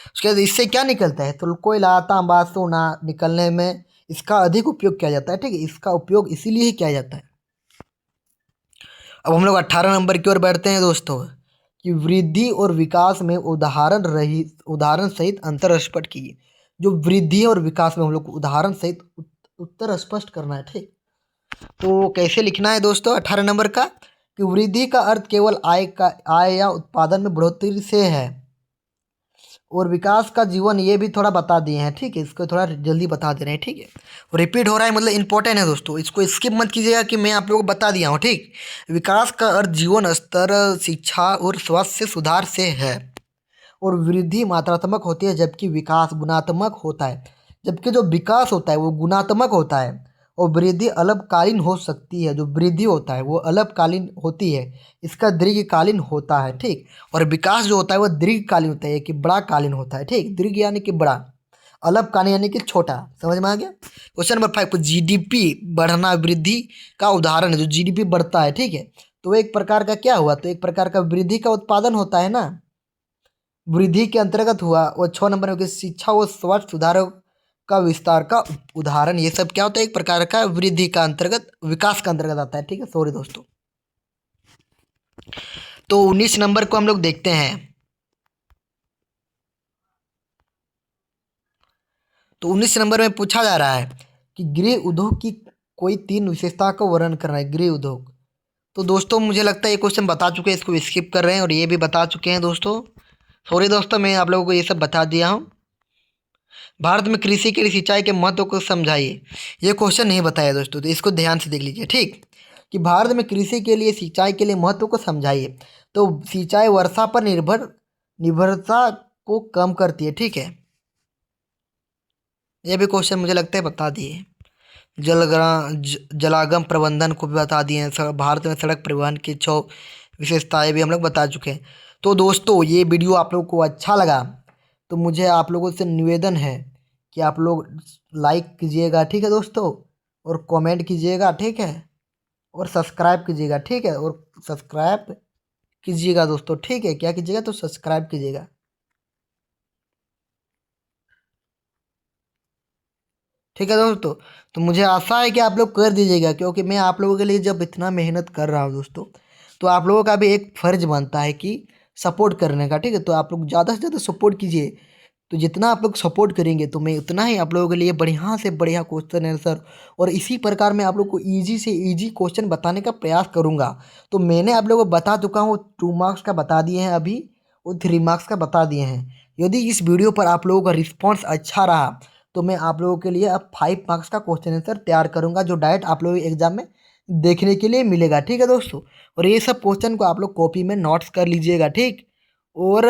उसके बाद इससे क्या निकलता है? तो कोयला, तांबा, सोना निकलने में इसका अधिक उपयोग किया जाता है, ठीक है। इसका उपयोग इसीलिए ही किया जाता है। अब हम लोग 18 नंबर की ओर बैठते हैं दोस्तों कि वृद्धि और विकास में उदाहरण सहित अंतर स्पष्ट कीजिए। जो वृद्धि और विकास में हम लोग को उदाहरण सहित उत्तर स्पष्ट करना है, ठीक। तो कैसे लिखना है दोस्तों 18 नंबर का कि वृद्धि का अर्थ केवल आय या उत्पादन में बढ़ोतरी से है, और विकास का जीवन ये भी थोड़ा बता दिए हैं, ठीक है। इसको थोड़ा जल्दी बता दे रहे हैं, ठीक है। रिपीट हो रहा है मतलब इंपॉर्टेंट है दोस्तों, इसको स्किप मत कीजिएगा कि मैं आप लोगों को बता दिया हूँ, ठीक। विकास का अर्थ जीवन स्तर, शिक्षा और स्वास्थ्य सुधार से है। और वृद्धि मात्रात्मक होती है जबकि विकास गुणात्मक होता है। जबकि जो विकास होता है वो गुणात्मक होता है, और वृद्धि अल्पकालीन हो सकती है। जो वृद्धि होता है वो अल्पकालीन होती है, इसका दीर्घकालीन होता है, ठीक। और विकास जो होता है वो दीर्घकालीन होता है कि बड़ा कालीन होता है, ठीक। दीर्घ यानी कि बड़ा, अल्पकालीन यानी कि छोटा। समझ में आ गया? क्वेश्चन नंबर 5 जीडीपी बढ़ना वृद्धि का उदाहरण है। जो जीडीपी बढ़ता है, ठीक है, तो एक प्रकार का क्या हुआ? तो एक प्रकार का वृद्धि का उत्पादन होता है ना, वृद्धि के अंतर्गत हुआ। और 6 नंबर में शिक्षा व स्वास्थ्य सुधारों का विस्तार का उदाहरण। ये सब क्या होता है? एक प्रकार का वृद्धि का अंतर्गत, विकास का अंतर्गत आता है, ठीक है। सॉरी दोस्तों। तो 19 नंबर को हम लोग देखते हैं तो 19 नंबर में पूछा जा रहा है कि गृह उद्योग की कोई 3 विशेषता का वर्णन करना है, गृह उद्योग। तो दोस्तों मुझे लगता है ये क्वेश्चन बता चुके हैं, इसको स्किप कर रहे हैं और ये भी बता चुके हैं दोस्तों। सॉरी दोस्तों, मैं आप लोगों को ये सब बता दिया हूँ। भारत में कृषि के लिए सिंचाई के महत्व को समझाइए। ये क्वेश्चन नहीं बताया दोस्तों, तो इसको ध्यान से देख लीजिए, ठीक। कि भारत में कृषि के लिए सिंचाई के लिए महत्व को समझाइए। तो सिंचाई वर्षा पर निर्भरता को कम करती है, ठीक है। यह भी क्वेश्चन मुझे लगता है बता दिए। जलागम प्रबंधन को भी बता दिए हैं। भारत में सड़क परिवहन की 6 विशेषताएं भी हम लोग बता चुके हैं। तो दोस्तों ये वीडियो आप लोगों को अच्छा लगा तो मुझे आप लोगों से निवेदन है कि आप लोग लाइक कीजिएगा, ठीक है दोस्तों, और कमेंट कीजिएगा, ठीक है, और सब्सक्राइब कीजिएगा, ठीक है, और सब्सक्राइब कीजिएगा दोस्तों, ठीक है। क्या कीजिएगा? तो सब्सक्राइब कीजिएगा, ठीक है दोस्तों। तो मुझे आशा है कि आप लोग कर दीजिएगा, क्योंकि मैं आप लोगों के लिए जब इतना मेहनत कर रहा हूँ दोस्तों, तो आप लोगों का भी एक फ़र्ज बनता है कि सपोर्ट करने का, ठीक है। तो आप लोग ज़्यादा से ज़्यादा सपोर्ट कीजिए। तो जितना आप लोग सपोर्ट करेंगे तो मैं उतना ही आप लोगों के लिए बढ़िया से बढ़िया क्वेश्चन आंसर और इसी प्रकार मैं आप लोग को ईजी से ईजी क्वेश्चन बताने का प्रयास करूँगा। तो मैंने आप लोगों को बता चुका हूँ, 2 मार्क्स का बता दिए हैं अभी और 3 मार्क्स का बता दिए हैं। यदि इस वीडियो पर आप लोगों का रिस्पॉन्स अच्छा रहा तो मैं आप लोगों के लिए अब 5 मार्क्स का क्वेश्चन आंसर तैयार करूँगा, जो डायरेक्ट आप लोगों के एग्जाम में देखने के लिए मिलेगा, ठीक है दोस्तों। और ये सब क्वेश्चन को आप लोग कॉपी में नोट्स कर लीजिएगा, ठीक। और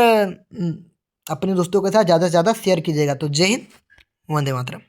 अपने दोस्तों के साथ ज़्यादा से ज़्यादा शेयर कीजिएगा। तो जय हिंद, वंदे मातरम।